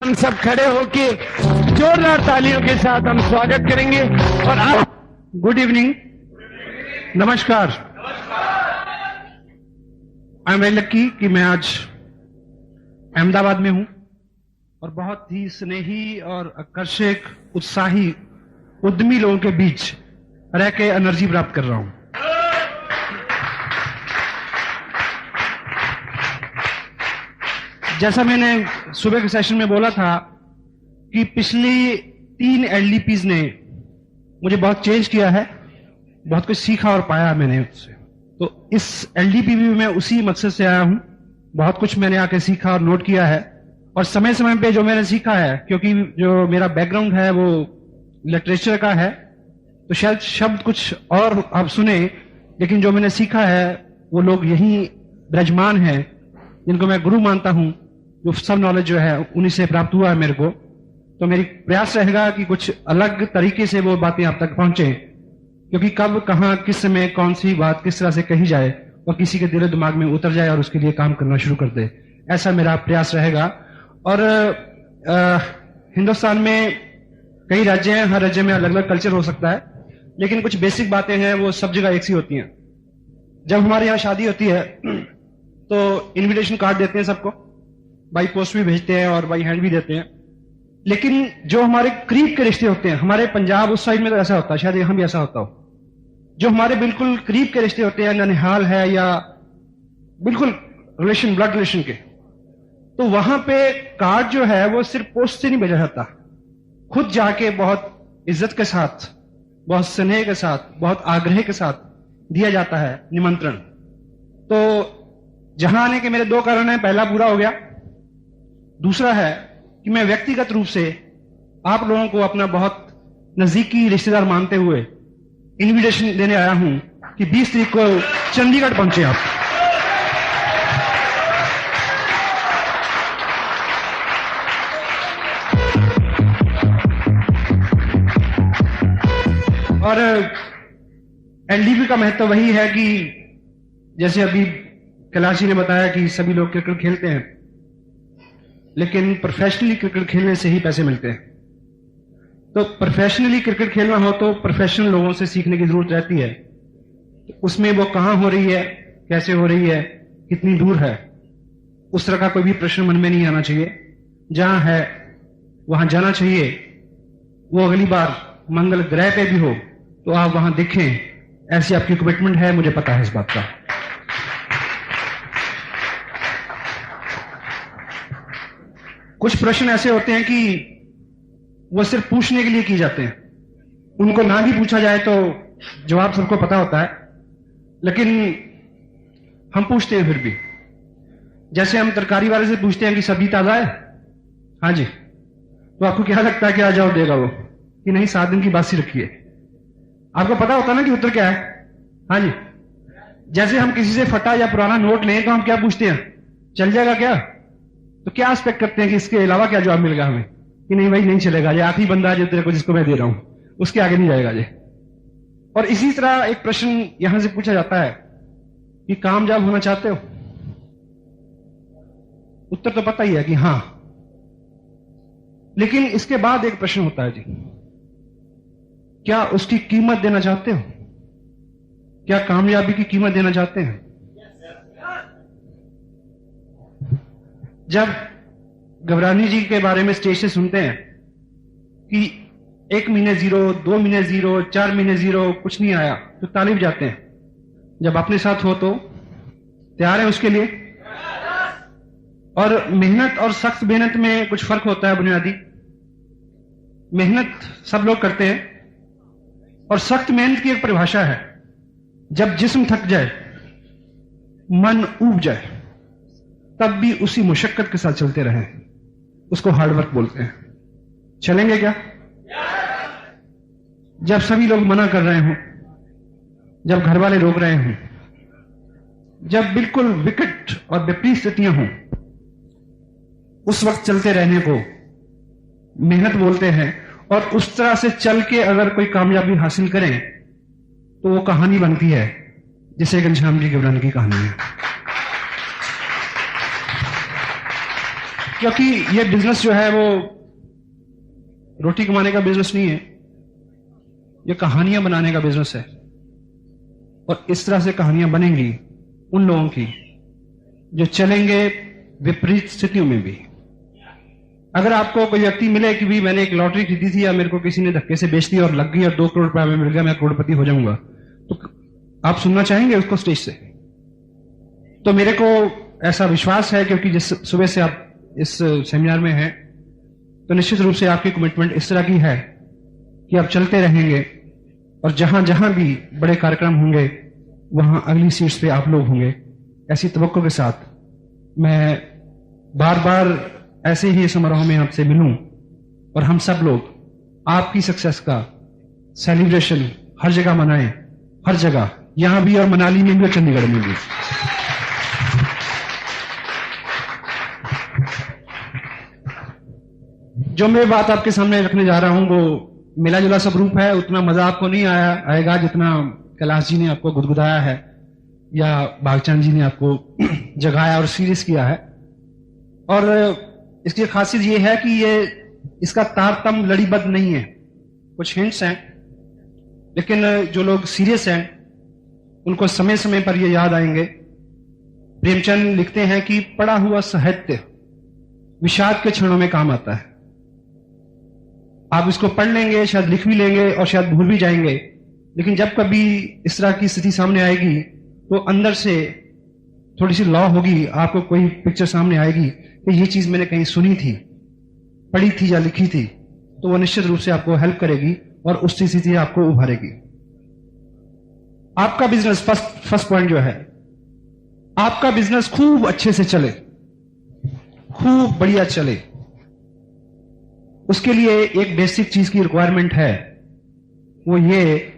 हम सब खड़े होके जोरदार तालियों के साथ हम स्वागत करेंगे। और आप गुड इवनिंग, नमस्कार। आई एम वेरी लकी कि मैं आज अहमदाबाद में हूं और बहुत ही स्नेही और आकर्षक, उत्साही, उद्यमी लोगों के बीच रह के एनर्जी प्राप्त कर रहा हूं। जैसा मैंने सुबह के सेशन में बोला था कि पिछली 3 एलडीपीज ने मुझे बहुत चेंज किया है, बहुत कुछ सीखा और पाया मैंने उससे। तो इस एलडीपी भी मैं उसी मकसद से आया हूं। बहुत कुछ मैंने आके सीखा और नोट किया है, और समय समय पे जो मैंने सीखा है, क्योंकि जो मेरा बैकग्राउंड है वो लिटरेचर का है, तो शायद शब्द कुछ और आप सुने, लेकिन जो मैंने सीखा है वो लोग यही विराजमान हैं जिनको मैं गुरु मानता हूं। जो सब नॉलेज जो है उन्हीं से प्राप्त हुआ है मेरे को। तो मेरी प्रयास रहेगा कि कुछ अलग तरीके से वो बातें आप तक पहुंचे, क्योंकि कब, कहां, किस समय कौन सी बात किस तरह से कही जाए और किसी के दिल दिमाग में उतर जाए और उसके लिए काम करना शुरू कर दे, ऐसा मेरा प्रयास रहेगा। और हिंदुस्तान में कई राज्य हैं, हर राज्य में अलग अलग कल्चर हो सकता है, लेकिन कुछ बेसिक बातें हैं वो सब जगह एक सी होती हैं। जब हमारे यहाँ शादी होती है तो इनविटेशन कार्ड देते हैं सबको, बाई पोस्ट भी भेजते हैं और बाई हैंड भी देते हैं। लेकिन जो हमारे करीब के रिश्ते होते हैं, हमारे पंजाब उस साइड में तो ऐसा होता है, शायद यहां भी ऐसा होता हो, जो हमारे बिल्कुल करीब के रिश्ते होते हैं, ननिहाल है या बिल्कुल रिलेशन, ब्लड रिलेशन के, तो वहां पे कार्ड जो है वो सिर्फ पोस्ट से नहीं भेजा जाता, खुद जाके बहुत इज्जत के साथ, बहुत स्नेह के साथ, बहुत आग्रह के साथ दिया जाता है निमंत्रण। तो जहां आने के मेरे 2 कारण हैं। पहला पूरा हो गया, दूसरा है कि मैं व्यक्तिगत रूप से आप लोगों को अपना बहुत नजदीकी रिश्तेदार मानते हुए इनविटेशन देने आया हूं कि 20 तारीख को चंडीगढ़ पहुंचे आप। और एलडीपी का महत्व वही है कि जैसे अभी कैलाश जी ने बताया कि सभी लोग क्रिकेट खेलते हैं, लेकिन प्रोफेशनली क्रिकेट खेलने से ही पैसे मिलते हैं। तो प्रोफेशनली क्रिकेट खेलना हो तो प्रोफेशनल लोगों से सीखने की जरूरत रहती है। उसमें वो कहां हो रही है, कैसे हो रही है, कितनी दूर है, उस तरह का कोई भी प्रश्न मन में नहीं आना चाहिए। जहां है वहां जाना चाहिए। वो अगली बार मंगल ग्रह पे भी हो तो आप वहां दिखें, ऐसी आपकी कमिटमेंट है, मुझे पता है इस बात का। कुछ प्रश्न ऐसे होते हैं कि वो सिर्फ पूछने के लिए किए जाते हैं, उनको ना भी पूछा जाए तो जवाब सबको पता होता है, लेकिन हम पूछते हैं फिर भी। जैसे हम तरकारी वाले से पूछते हैं कि सब्जी ताजा है, हाँ जी, तो आपको क्या लगता है क्या जवाब देगा वो? कि नहीं, 7 दिन की बासी रखी है। आपको पता होता ना कि उत्तर क्या है, हाँ जी। जैसे हम किसी से फटा या पुराना नोट लें तो हम क्या पूछते हैं, चल जाएगा क्या? तो क्या एक्सपेक्ट करते हैं कि इसके अलावा क्या जवाब मिलेगा हमें? कि नहीं भाई, नहीं चलेगा, ये आखिरी बंदा है जो तेरे को, जिसको मैं दे रहा हूं, उसके आगे नहीं जाएगा ये। और इसी तरह एक प्रश्न यहां से पूछा जाता है कि कामयाब होना चाहते हो? उत्तर तो पता ही है कि हां, लेकिन इसके बाद एक प्रश्न होता है जी, क्या उसकी कीमत देना चाहते हो? क्या कामयाबी की कीमत देना चाहते हैं? जब घबरानी जी के बारे में स्टेज से सुनते हैं कि 1 महीने 0, 2 महीने 0, 4 महीने 0, कुछ नहीं आया, तो ताली बजाते हैं। जब अपने साथ हो तो तैयार है उसके लिए? और मेहनत और सख्त मेहनत में कुछ फर्क होता है बुनियादी। मेहनत सब लोग करते हैं, और सख्त मेहनत की एक परिभाषा है, जब जिस्म थक जाए, मन ऊब जाए, तब भी उसी मुशक्कत के साथ चलते रहें, उसको हार्डवर्क बोलते हैं। चलेंगे क्या? जब सभी लोग मना कर रहे हों, जब घर वाले रोक रहे हों, जब बिल्कुल विकट और विपरीत स्थितियां हों, उस वक्त चलते रहने को मेहनत बोलते हैं। और उस तरह से चल के अगर कोई कामयाबी हासिल करें तो वो कहानी बनती है, जिसे घनश्याम जी घबराने की कहानी है। क्योंकि ये बिजनेस जो है वो रोटी कमाने का बिजनेस नहीं है, ये कहानियां बनाने का बिजनेस है। और इस तरह से कहानियां बनेंगी उन लोगों की जो चलेंगे विपरीत स्थितियों में भी। अगर आपको कोई व्यक्ति मिले कि भी मैंने एक लॉटरी खरीदी थी या मेरे को किसी ने धक्के से बेच दी और लग गई और 2 करोड़ रुपया मिल गया, मैं करोड़पति हो जाऊंगा, तो आप सुनना चाहेंगे उसको स्टेज से? तो मेरे को ऐसा विश्वास है, क्योंकि जिस सुबह से आप इस सेमिनार में हैं, तो निश्चित रूप से आपकी कमिटमेंट इस तरह की है कि आप चलते रहेंगे और जहां जहां भी बड़े कार्यक्रम होंगे वहां अगली सीट्स पे आप लोग होंगे। ऐसी तवक्को के साथ मैं बार बार ऐसे ही समारोह में आपसे मिलूं और हम सब लोग आपकी सक्सेस का सेलिब्रेशन हर जगह मनाएं, हर जगह, यहां भी और मनाली में भी और चंडीगढ़ में भी। जो मैं बात आपके सामने रखने जा रहा हूं वो मिला जुला सब रूप है। उतना मजा आपको नहीं आएगा जितना कैलाश जी ने आपको गुदगुदाया है या भागचंद जी ने आपको जगाया और सीरियस किया है। और इसकी खासियत ये है कि ये इसका तारतम लड़ीबद्ध नहीं है, कुछ हिंट्स हैं, लेकिन जो लोग सीरियस हैं उनको समय समय पर ये याद आएंगे। प्रेमचंद लिखते हैं कि पढ़ा हुआ साहित्य विषाद के क्षणों में काम आता है। आप इसको पढ़ लेंगे, शायद लिख भी लेंगे और शायद भूल भी जाएंगे, लेकिन जब कभी इस तरह की स्थिति सामने आएगी तो अंदर से थोड़ी सी लॉ होगी, आपको कोई पिक्चर सामने आएगी कि ये चीज मैंने कहीं सुनी थी, पढ़ी थी या लिखी थी, तो वो निश्चित रूप से आपको हेल्प करेगी और उस स्थिति से आपको उभारेगी। आपका बिजनेस, फर्स्ट पॉइंट जो है, आपका बिजनेस खूब अच्छे से चले, खूब बढ़िया चले, उसके लिए एक बेसिक चीज की रिक्वायरमेंट है, वो ये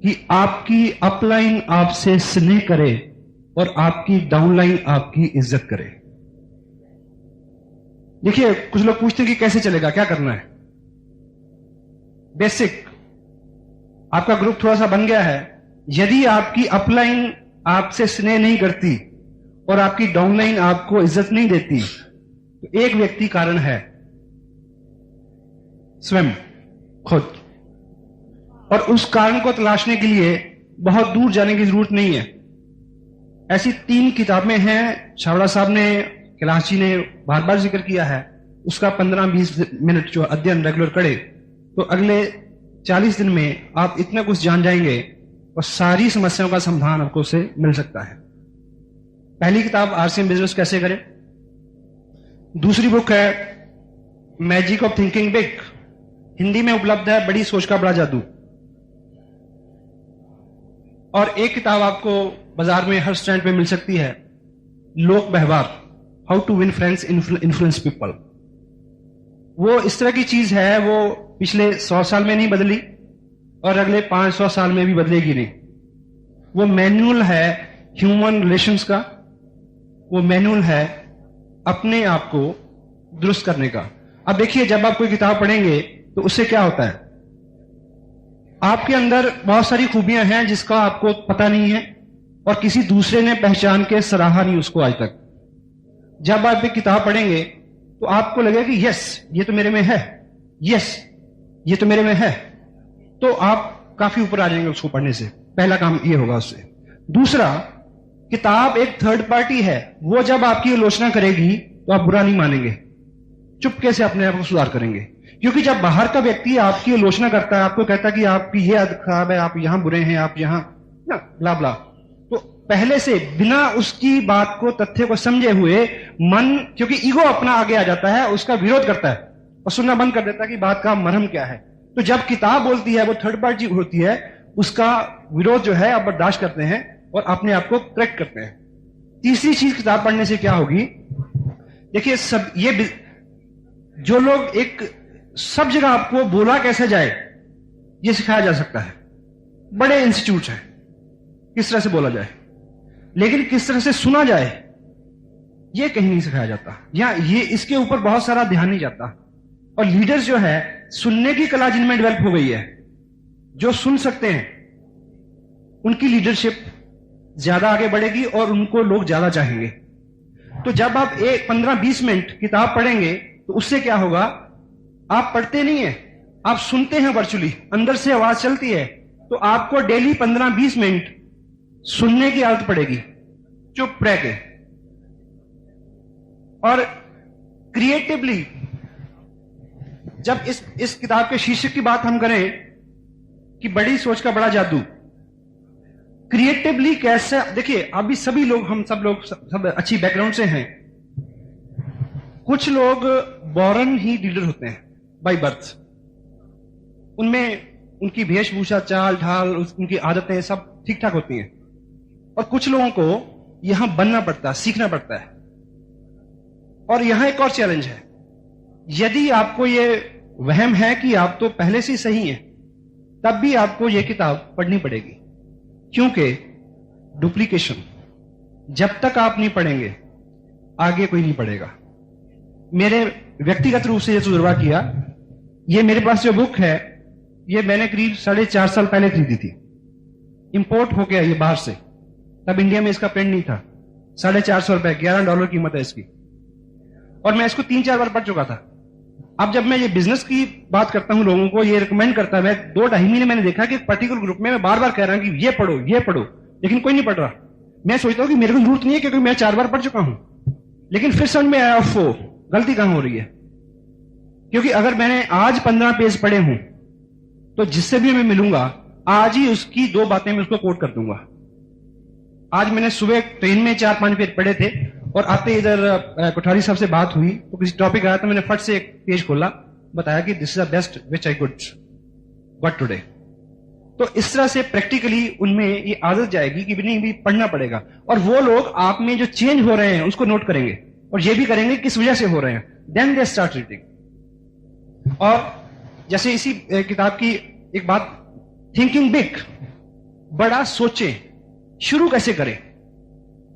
कि आपकी अपलाइन आपसे स्नेह करे और आपकी डाउनलाइन आपकी इज्जत करे। देखिए, कुछ लोग पूछते हैं कि कैसे चलेगा, क्या करना है। बेसिक, आपका ग्रुप थोड़ा सा बन गया है, यदि आपकी अपलाइन आपसे स्नेह नहीं करती और आपकी डाउनलाइन आपको इज्जत नहीं देती, तो एक व्यक्ति कारण है, स्वयं, खुद। और उस कारण को तलाशने के लिए बहुत दूर जाने की जरूरत नहीं है। ऐसी 3 किताबें हैं, छावड़ा साहब ने, कैलाश जी ने बार बार जिक्र किया है, उसका 15-20 मिनट जो अध्ययन रेगुलर करे तो अगले 40 दिन में आप इतना कुछ जान जाएंगे और सारी समस्याओं का समाधान आपको उसे मिल सकता है। पहली किताब आरसीएम बिजनेस कैसे करें, दूसरी बुक है magic of thinking big, Hindi में उपलब्ध है, बड़ी सोच का बड़ा जादू। और एक किताब आपको बाजार में हर स्टैंड पे मिल सकती है, लोक व्यवहार, how to win friends influence people. वो इस तरह की चीज है, वो पिछले 100 साल में नहीं बदली और अगले 500 साल में भी बदलेगी नहीं। वो मैनुअल है ह्यूमन रिलेशंस का, वो मैनुअल है अपने आप को दुरुस्त करने का। अब देखिए, जब आप कोई किताब पढ़ेंगे तो उससे क्या होता है, आपके अंदर बहुत सारी खूबियां हैं जिसका आपको पता नहीं है और किसी दूसरे ने पहचान के सराहा नहीं उसको आज तक। जब आप एक किताब पढ़ेंगे तो आपको लगेगा कि यस ये तो मेरे में है, यस ये तो मेरे में है, तो आप काफी ऊपर आ जाएंगे उसको पढ़ने से। पहला काम ये होगा उससे। दूसरा, किताब एक थर्ड पार्टी है, वो जब आपकी आलोचना करेगी तो आप बुरा नहीं मानेंगे, चुपके से अपने आप को सुधार करेंगे। क्योंकि जब बाहर का व्यक्ति आपकी आलोचना करता है, आपको कहता है कि आपकी ये आदत खराब है, आप यहां बुरे हैं, आप यहां ना ब्ला ब्ला, तो पहले से बिना उसकी बात को, तथ्य को समझे हुए मन, क्योंकि ईगो अपना आगे आ जाता है, उसका विरोध करता है और सुनना बंद कर देता है कि बात का मरहम क्या है। तो जब किताब बोलती है, वो थर्ड पार्टी होती है, उसका विरोध जो है आप बर्दाश्त करते हैं और अपने आप को करेक्ट करते हैं। तीसरी चीज किताब पढ़ने से क्या होगी, देखिए, सब ये जो लोग एक सब जगह आपको बोला कैसे जाए ये सिखाया जा सकता है, बड़े इंस्टीट्यूट हैं किस तरह से बोला जाए, लेकिन किस तरह से सुना जाए ये कहीं नहीं सिखाया जाता, या ये इसके ऊपर बहुत सारा ध्यान नहीं जाता। और लीडर्स जो है, सुनने की कला जिनमें डेवलप हो गई है, जो सुन सकते हैं, उनकी लीडरशिप ज्यादा आगे बढ़ेगी और उनको लोग ज्यादा चाहेंगे। तो जब आप 15-20 मिनट किताब पढ़ेंगे तो उससे क्या होगा, आप पढ़ते नहीं है, आप सुनते हैं वर्चुअली, अंदर से आवाज चलती है, तो आपको डेली 15-20 मिनट सुनने की आदत पड़ेगी चुप रह के। और क्रिएटिवली, जब इस किताब के शीर्षक की बात हम करें कि बड़ी सोच का बड़ा जादू, क्रिएटिवली कैसे, देखिए अभी सभी लोग, हम सब अच्छी बैकग्राउंड से हैं। कुछ लोग बॉर्न ही लीडर होते हैं बाय बर्थ, उनमें उनकी वेशभूषा, चाल ढाल, उनकी आदतें सब ठीक ठाक होती हैं। और कुछ लोगों को यहां बनना पड़ता है, सीखना पड़ता है। और यहां एक और चैलेंज है, यदि आपको ये वहम है कि आप तो पहले से सही हैं, तब भी आपको ये किताब पढ़नी पड़ेगी, क्योंकि डुप्लीकेशन, जब तक आप नहीं पढ़ेंगे आगे कोई नहीं पढ़ेगा। मेरे व्यक्तिगत रूप से ये तजुर्बा किया, ये मेरे पास जो बुक है, ये मैंने करीब 4.5 साल पहले खरीदी थी, इंपोर्ट हो गया ये बाहर से, तब इंडिया में इसका प्रिंट नहीं था। $450 $11 कीमत है इसकी, और मैं इसको 3-4 बार पढ़ चुका था। अब जब मैं ये बिजनेस की बात करता हूं, लोगों को ये रिकमेंड करता है, मैं 2-2.5 महीने मैंने देखा कि पर्टिकुलर ग्रुप में मैं बार बार कह रहा हूं कि ये पढ़ो ये पढ़ो, लेकिन कोई नहीं पढ़ रहा। मैं सोचता हूं कि मेरे को जरूरत नहीं है, क्योंकि मैं 4 बार पढ़ चुका हूं। लेकिन फिर समझ में आया, गलती कहां हो रही है, क्योंकि अगर मैंने आज 15 पेज पढ़े हूं, तो जिससे भी मैं मिलूंगा आज ही उसकी 2 बातें मैं उसको कोट कर दूंगा। आज मैंने सुबह ट्रेन में 4-5 पेज पढ़े थे, और आते इधर कोठारी साहब से बात हुई तो किसी टॉपिक आया, तो मैंने फट से एक पेज खोला, बताया कि this is the best which I could got today. तो इस तरह से प्रैक्टिकली उनमें ये आदत जाएगी कि नहीं भी पढ़ना पड़ेगा। और वो लोग आप में जो चेंज हो रहे हैं उसको नोट करेंगे, और ये भी करेंगे किस वजह से हो रहे हैं, देन दे स्टार्ट रीडिंग। और जैसे इसी किताब की एक बात, थिंकिंग बिग, बड़ा सोचें, शुरू कैसे करें,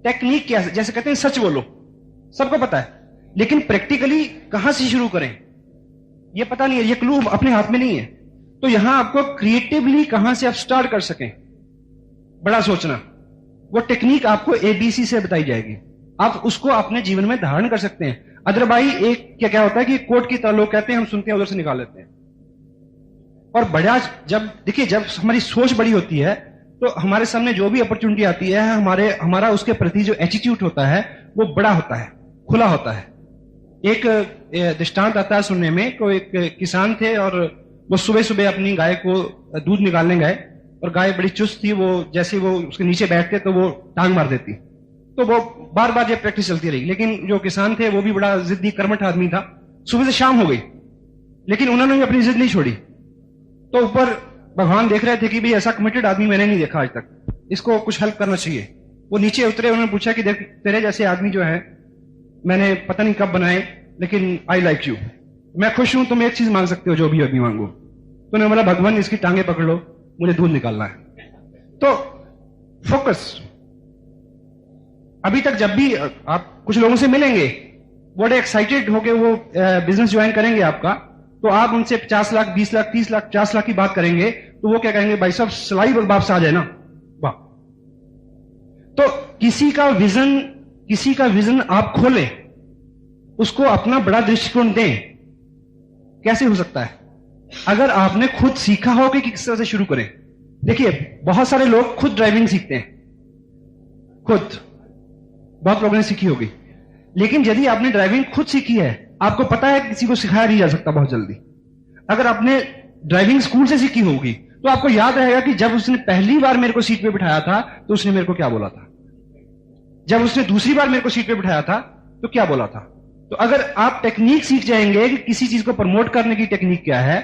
टेक्निक क्या, जैसे कहते हैं सच बोलो, सबको पता है, लेकिन प्रैक्टिकली कहां से शुरू करें ये पता नहीं है, ये क्लू अपने हाथ में नहीं है। तो यहां आपको क्रिएटिवली कहां से आप स्टार्ट कर सकें बड़ा सोचना, वो टेक्निक आपको ABC से बताई जाएगी, आप उसको अपने जीवन में धारण कर सकते हैं। अदरवाइज एक क्या होता है कि कोर्ट की तरह लोग कहते हैं, हम सुनते हैं उधर से निकाल लेते हैं। और बड़ा, जब देखिए, जब हमारी सोच बड़ी होती है तो हमारे सामने जो भी अपॉर्चुनिटी आती है, हमारा उसके प्रति जो एटीट्यूड होता है वो बड़ा होता है, खुला होता है। एक दृष्टांत आता है सुनने में, को एक किसान थे और वो सुबह सुबह अपनी गाय को दूध निकालने गए, और गाय बड़ी चुस्त थी, वो जैसे वो उसके नीचे बैठते तो वो टांग मार देती। तो वो बार बार ये प्रैक्टिस चलती रही, लेकिन जो किसान थे वो भी बड़ा जिद्दी कर्मठ आदमी था। सुबह से शाम हो गई, लेकिन उन्होंने भी अपनी जिद नहीं छोड़ी। तो ऊपर भगवान देख रहे थे कि भाई ऐसा कमिटेड आदमी मैंने नहीं देखा आज तक, इसको कुछ हेल्प करना चाहिए। वो नीचे उतरे, उन्होंने पूछा कि देख, तेरे जैसे आदमी जो है मैंने पता नहीं कब बनाए, लेकिन आई लाइक यू, मैं खुश हूं, तुम एक चीज मांग सकते हो, जो भी अभी मांगो। तो उन्होंने बोला, भगवान इसकी टांगे पकड़ लो, मुझे दूध निकालना है। तो फोकस। अभी तक जब भी आप कुछ लोगों से मिलेंगे, बड़े एक्साइटेड होके वो बिजनेस ज्वाइन करेंगे आपका, तो आप उनसे 50 लाख, 20 लाख, 30 लाख, 50 लाख की बात करेंगे, तो वो क्या कहेंगे, भाई साहब सिलाई और वापस आ जाए ना, वाह। तो किसी का विजन आप खोलें, उसको अपना बड़ा दृष्टिकोण दें। कैसे हो सकता है? अगर आपने खुद सीखा हो कि किस तरह से शुरू करें। देखिए, बहुत सारे लोग खुद ड्राइविंग सीखते हैं, खुद बहुत लोगों ने सीखी होगी, लेकिन यदि आपने ड्राइविंग खुद सीखी है, आपको पता है किसी को सिखाया नहीं जा सकता बहुत जल्दी। अगर आपने ड्राइविंग स्कूल से सीखी होगी, तो आपको याद रहेगा कि जब उसने पहली बार मेरे को सीट पे बिठाया था तो उसने मेरे को क्या बोला था, जब उसने दूसरी बार मेरे को सीट पे बिठाया था तो क्या बोला था। तो अगर आप टेक्निक सीख जाएंगे कि किसी चीज को प्रमोट करने की टेक्निक क्या है,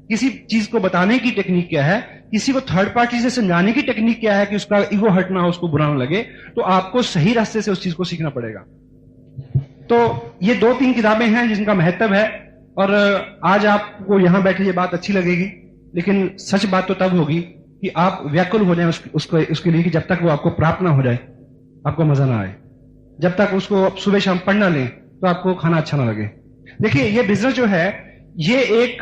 किसी चीज को बताने की टेक्निक क्या है, किसी को थर्ड पार्टी से समझाने की टेक्निक क्या है कि उसका ईगो हर्ट ना हो, उसको बुरा ना लगे, तो आपको सही रास्ते से उस चीज को सीखना पड़ेगा। तो ये 2-3 किताबें हैं जिनका महत्व है, और आज आपको यहां बैठे ये बात अच्छी लगेगी, लेकिन सच बात तो तब होगी कि आप व्याकुल हो जाए उसके लिए, कि जब तक वो आपको प्राप्त ना हो जाए आपको मजा ना आए। जब तक उसको सुबह शाम पढ़ना लें तो आपको खाना अच्छा ना लगे। देखिए, ये बिजनेस जो है, ये एक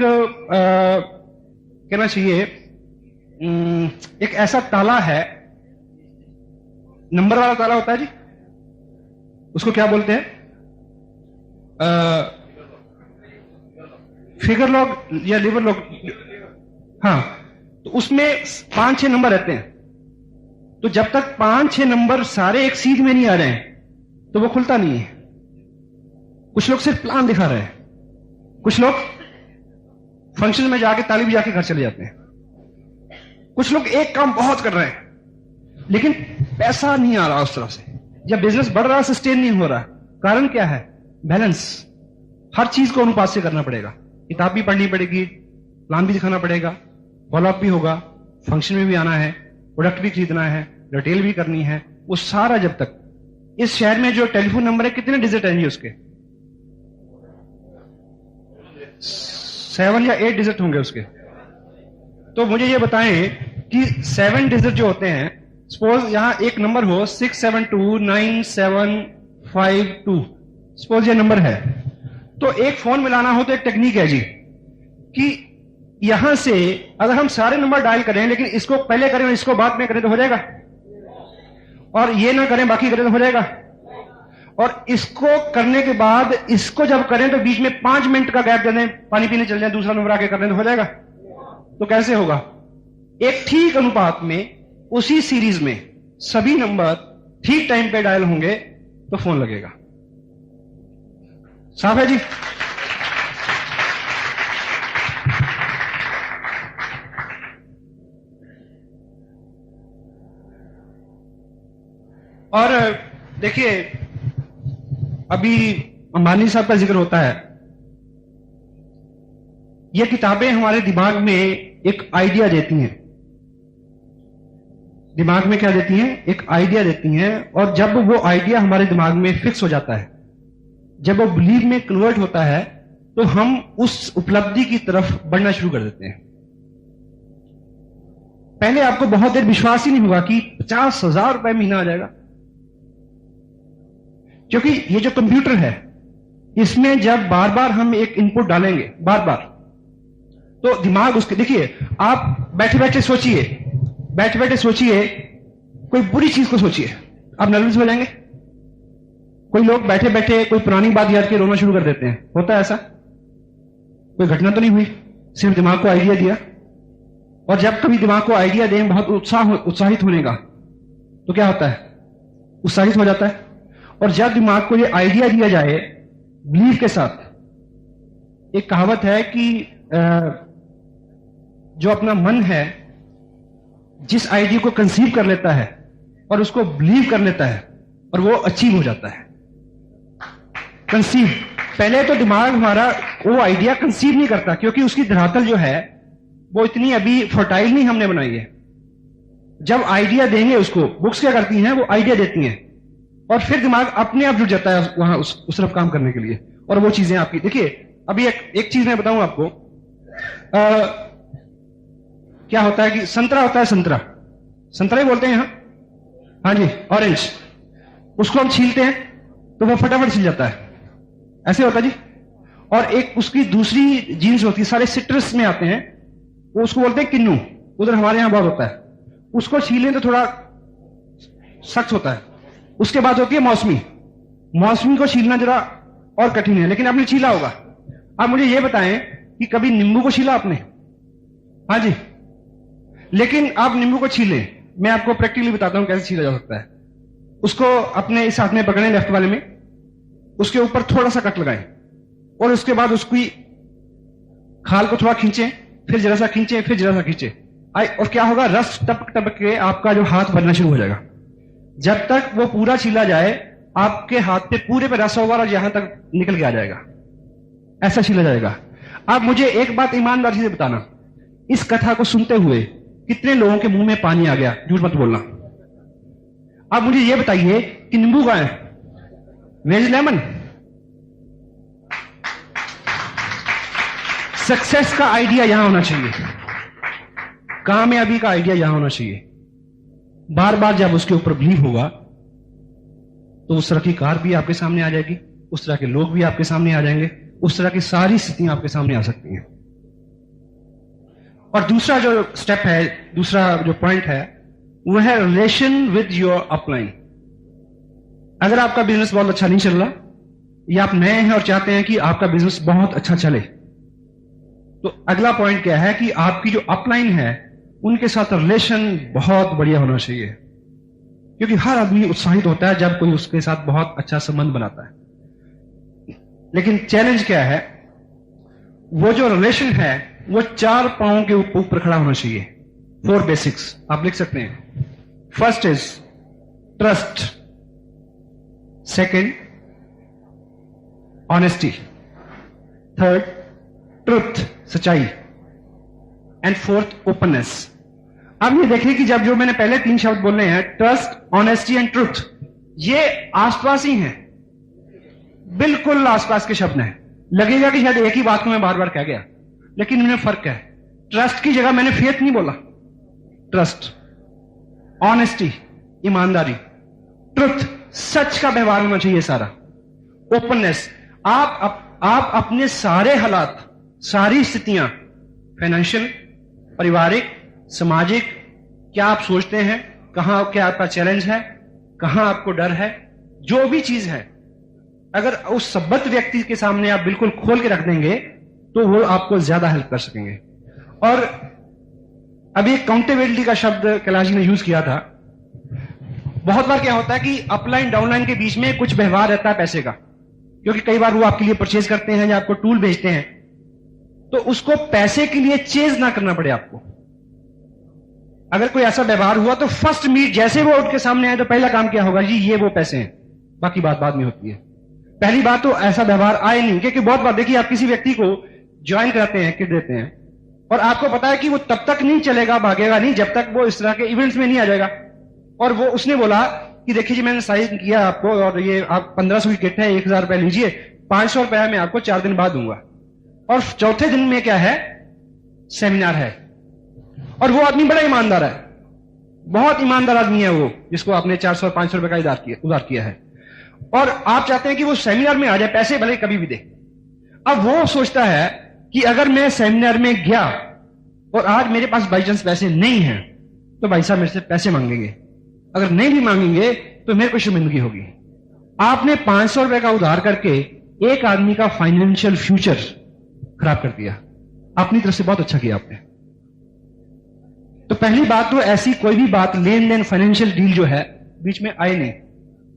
कहना चाहिए एक ऐसा ताला है, नंबर वाला ताला होता है जी, उसको क्या बोलते हैं? फिगर लॉग या लिवर लॉग। हाँ, तो उसमें 5-6 नंबर रहते हैं। तो जब तक 5-6 नंबर सारे एक सीध में नहीं आ रहे हैं तो वो खुलता नहीं है। कुछ लोग सिर्फ प्लान दिखा रहे हैं, कुछ लोग फंक्शन में जाके ताली बजा के घर चले जाते हैं, कुछ लोग एक काम बहुत कर रहे हैं लेकिन पैसा नहीं आ रहा उस तरह से, या बिजनेस बढ़ रहा सस्टेन नहीं हो रहा। कारण क्या है? बैलेंस। हर चीज को अनुपात से करना पड़ेगा। किताब भी पढ़नी पड़ेगी, प्लान भी दिखाना पड़ेगा, फॉलोअप भी होगा, फंक्शन में भी आना है, प्रोडक्ट भी खरीदना है, रिटेल भी करनी है। वो सारा जब तक इस शहर में जो टेलीफोन नंबर है, कितने डिजिट हैं जी उसके? 7 या 8 डिजिट होंगे उसके। तो मुझे ये बताएं कि 7 डिजिट जो होते हैं, सपोज यहां एक नंबर हो 67297552, सपोज ये नंबर है, तो एक फोन मिलाना हो तो एक टेक्निक है जी कि यहां से अगर हम सारे नंबर डायल करें लेकिन इसको पहले करें और इसको बाद में करें तो हो जाएगा, और ये ना करें बाकी करें तो हो जाएगा, और इसको करने के बाद इसको जब करें तो बीच में 5 मिनट का गैप दे दें, पानी पीने चल जाए, दूसरा नंबर आके कर लें तो हो जाएगा। तो कैसे होगा? एक ठीक अनुपात में उसी सीरीज में सभी नंबर ठीक टाइम पे डायल होंगे तो फोन लगेगा। साफ है जी? और देखिए, अभी अंबानी साहब का जिक्र होता है। ये किताबें हमारे दिमाग में एक आइडिया देती हैं। दिमाग में क्या देती हैं? एक आइडिया देती हैं, और जब वो आइडिया हमारे दिमाग में फिक्स हो जाता है, जब वो बिलीव में कन्वर्ट होता है, तो हम उस उपलब्धि की तरफ बढ़ना शुरू कर देते हैं। पहले आपको बहुत देर विश्वास ही नहीं होगा कि 50,000 रुपए महीना आ जाएगा, क्योंकि ये जो कंप्यूटर है इसमें जब बार बार हम एक इनपुट डालेंगे बार बार, तो दिमाग उसके, देखिए आप बैठे बैठे सोचिए, कोई बुरी चीज को सोचिए, आप नर्वस हो जाएंगे। कोई लोग बैठे बैठे कोई पुरानी बात याद के रोना शुरू कर देते हैं, होता है ऐसा? कोई घटना तो नहीं हुई, सिर्फ दिमाग को आइडिया दिया। और जब कभी दिमाग को आइडिया दें बहुत उत्साहित होने का, तो क्या होता है? उत्साहित हो जाता है। और जब दिमाग को ये आइडिया दिया जाए बिलीव के साथ, एक कहावत है कि जो अपना मन है जिस आइडिया को कंसीव कर लेता है और उसको बिलीव कर लेता है और वो अचीव हो जाता है। कंसीव, पहले तो दिमाग हमारा वो आइडिया कंसीव नहीं करता, क्योंकि उसकी धरातल जो है वो इतनी अभी फर्टाइल नहीं हमने बनाई है। जब आइडिया देंगे उसको, बुक्स क्या करती हैं? वो आइडिया देती हैं और फिर दिमाग अपने आप जुट जाता है वहां उस तरफ काम करने के लिए, और वो चीजें आपकी, देखिए अभी एक चीज मैं बताऊं आपको। क्या होता है कि संतरा होता है, संतरा ही बोलते हैं यहां, हाँ जी, ऑरेंज। उसको हम छीलते हैं तो वो फटाफट छिल जाता है, ऐसे होता है जी। और एक उसकी दूसरी जीन्स होती है, सारे सिट्रस में आते हैं, वो उसको बोलते हैं किन्नू, उधर हमारे यहां बहुत होता है। उसको छीलें तो थोड़ा सख्त होता है। उसके बाद होती है मौसमी को छीलना जरा और कठिन है, लेकिन आपने छीला होगा। आप मुझे यह बताएं कि कभी नींबू को छीला आपने? हाँ जी, लेकिन आप नींबू को छीलें, मैं आपको प्रैक्टिकली बताता हूं कैसे छीला जा सकता है। उसको अपने इस हाथ में पकड़ें, लेफ्ट वाले में, उसके ऊपर थोड़ा सा कट लगाएं और उसके बाद उसकी खाल को थोड़ा खींचें, फिर जरा सा खींचें, फिर जरा सा खींचें, और क्या होगा? रस टपक टपक के आपका जो हाथ बनना शुरू हो जाएगा। जब तक वो पूरा छीला जाए आपके हाथ पे पूरे पे रस होगा और यहां तक निकल के आ जाएगा, ऐसा छीला जाएगा। आप मुझे एक बात ईमानदारी से बताना, इस कथा को सुनते हुए कितने लोगों के मुंह में पानी आ गया? झूठ मत बोलना। आप मुझे यह बताइए कि नींबू का है, वेज लेमन। सक्सेस का आइडिया यहां होना चाहिए, कामयाबी का आइडिया यहां होना चाहिए। बार बार जब उसके ऊपर बिलीव होगा तो उस तरह की कार भी आपके सामने आ जाएगी, उस तरह के लोग भी आपके सामने आ जाएंगे, उस तरह की सारी स्थितियां आपके सामने आ सकती हैं। और दूसरा जो स्टेप है, दूसरा जो पॉइंट है, वो है रिलेशन विद योर अपलाइन। अगर आपका बिजनेस बहुत अच्छा नहीं चल रहा या आप नए हैं और चाहते हैं कि आपका बिजनेस बहुत अच्छा चले, तो अगला पॉइंट क्या है कि आपकी जो अपलाइन है उनके साथ रिलेशन बहुत बढ़िया होना चाहिए, क्योंकि हर आदमी उत्साहित होता है जब कोई उसके साथ बहुत अच्छा संबंध बनाता है। लेकिन चैलेंज क्या है, वो जो रिलेशन है वो 4 पांवों के ऊपर खड़ा होना चाहिए। 4 बेसिक्स आप लिख सकते हैं। First is trust, second honesty, third truth सच्चाई, एंड फोर्थ ओपननेस। अब ये देखिए कि जब जो मैंने पहले 3 शब्द बोले हैं, ट्रस्ट, ऑनेस्टी एंड ट्रुथ, ये आसपास ही हैं, बिल्कुल आसपास के शब्द हैं। लगेगा कि शायद एक ही बात को मैं बार बार कह गया, लेकिन इनमें फर्क है। ट्रस्ट की जगह मैंने फेथ नहीं बोला, ट्रस्ट। ऑनेस्टी ईमानदारी, ट्रुथ सच का व्यवहार होना चाहिए सारा, ओपननेस आप अपने सारे हालात, सारी स्थितियां, फाइनेंशियल, पारिवारिक, सामाजिक, क्या आप सोचते हैं, कहां क्या आपका चैलेंज है, कहां आपको डर है, जो भी चीज है, अगर उस सबत व्यक्ति के सामने आप बिल्कुल खोल के रख देंगे तो वो आपको ज्यादा हेल्प कर सकेंगे। और अभी काउंटेबिलिटी का शब्द कैलाश जी ने यूज किया था। बहुत बार क्या होता है कि अपलाइन डाउनलाइन के बीच में कुछ व्यवहार रहता है पैसे का, क्योंकि कई बार वो आपके लिए परचेज करते हैं या आपको टूल भेजते हैं, तो उसको पैसे के लिए चेज ना करना पड़े आपको। अगर कोई ऐसा व्यवहार हुआ तो फर्स्ट मीट जैसे वो उठ के सामने आए तो पहला काम क्या होगा, जी ये वो पैसे हैं, बाकी बात बाद में होती है। पहली बात तो ऐसा व्यवहार आए नहीं, क्योंकि बहुत बार देखिए आप किसी व्यक्ति को ज्वाइन कराते हैं, किट देते हैं, और आपको पता है कि वो तब तक नहीं चलेगा, भागेगा नहीं जब तक वो इस तरह के इवेंट्स में नहीं आ जाएगा। और वो उसने बोला कि देखिए जी मैंने साइन किया आपको, और ये आप 1500 की किट है, 1000 रुपए लीजिए, 500 रुपया मैं आपको 4 दिन बाद दूंगा। और चौथे दिन में क्या है, सेमिनार है, और वो आदमी बड़ा ईमानदार है, बहुत ईमानदार आदमी है वो, जिसको आपने 400 और 500 रुपए का उधार किया है, और आप चाहते हैं कि वो सेमिनार में आ जाए, पैसे भले कभी भी दे। अब वो सोचता है कि अगर मैं सेमिनार में गया और आज मेरे पास बाई चांस पैसे नहीं है तो भाई साहब मेरे से पैसे मांगेंगे, अगर नहीं भी मांगेंगे तो मेरे को शर्मिंदगी होगी। आपने 500 रुपए का उधार करके एक आदमी का फाइनेंशियल फ्यूचर खराब कर दिया। अपनी तरफ से बहुत अच्छा किया आपने। तो पहली बात तो ऐसी कोई भी बात, लेन देन, फाइनेंशियल डील जो है बीच में आए नहीं।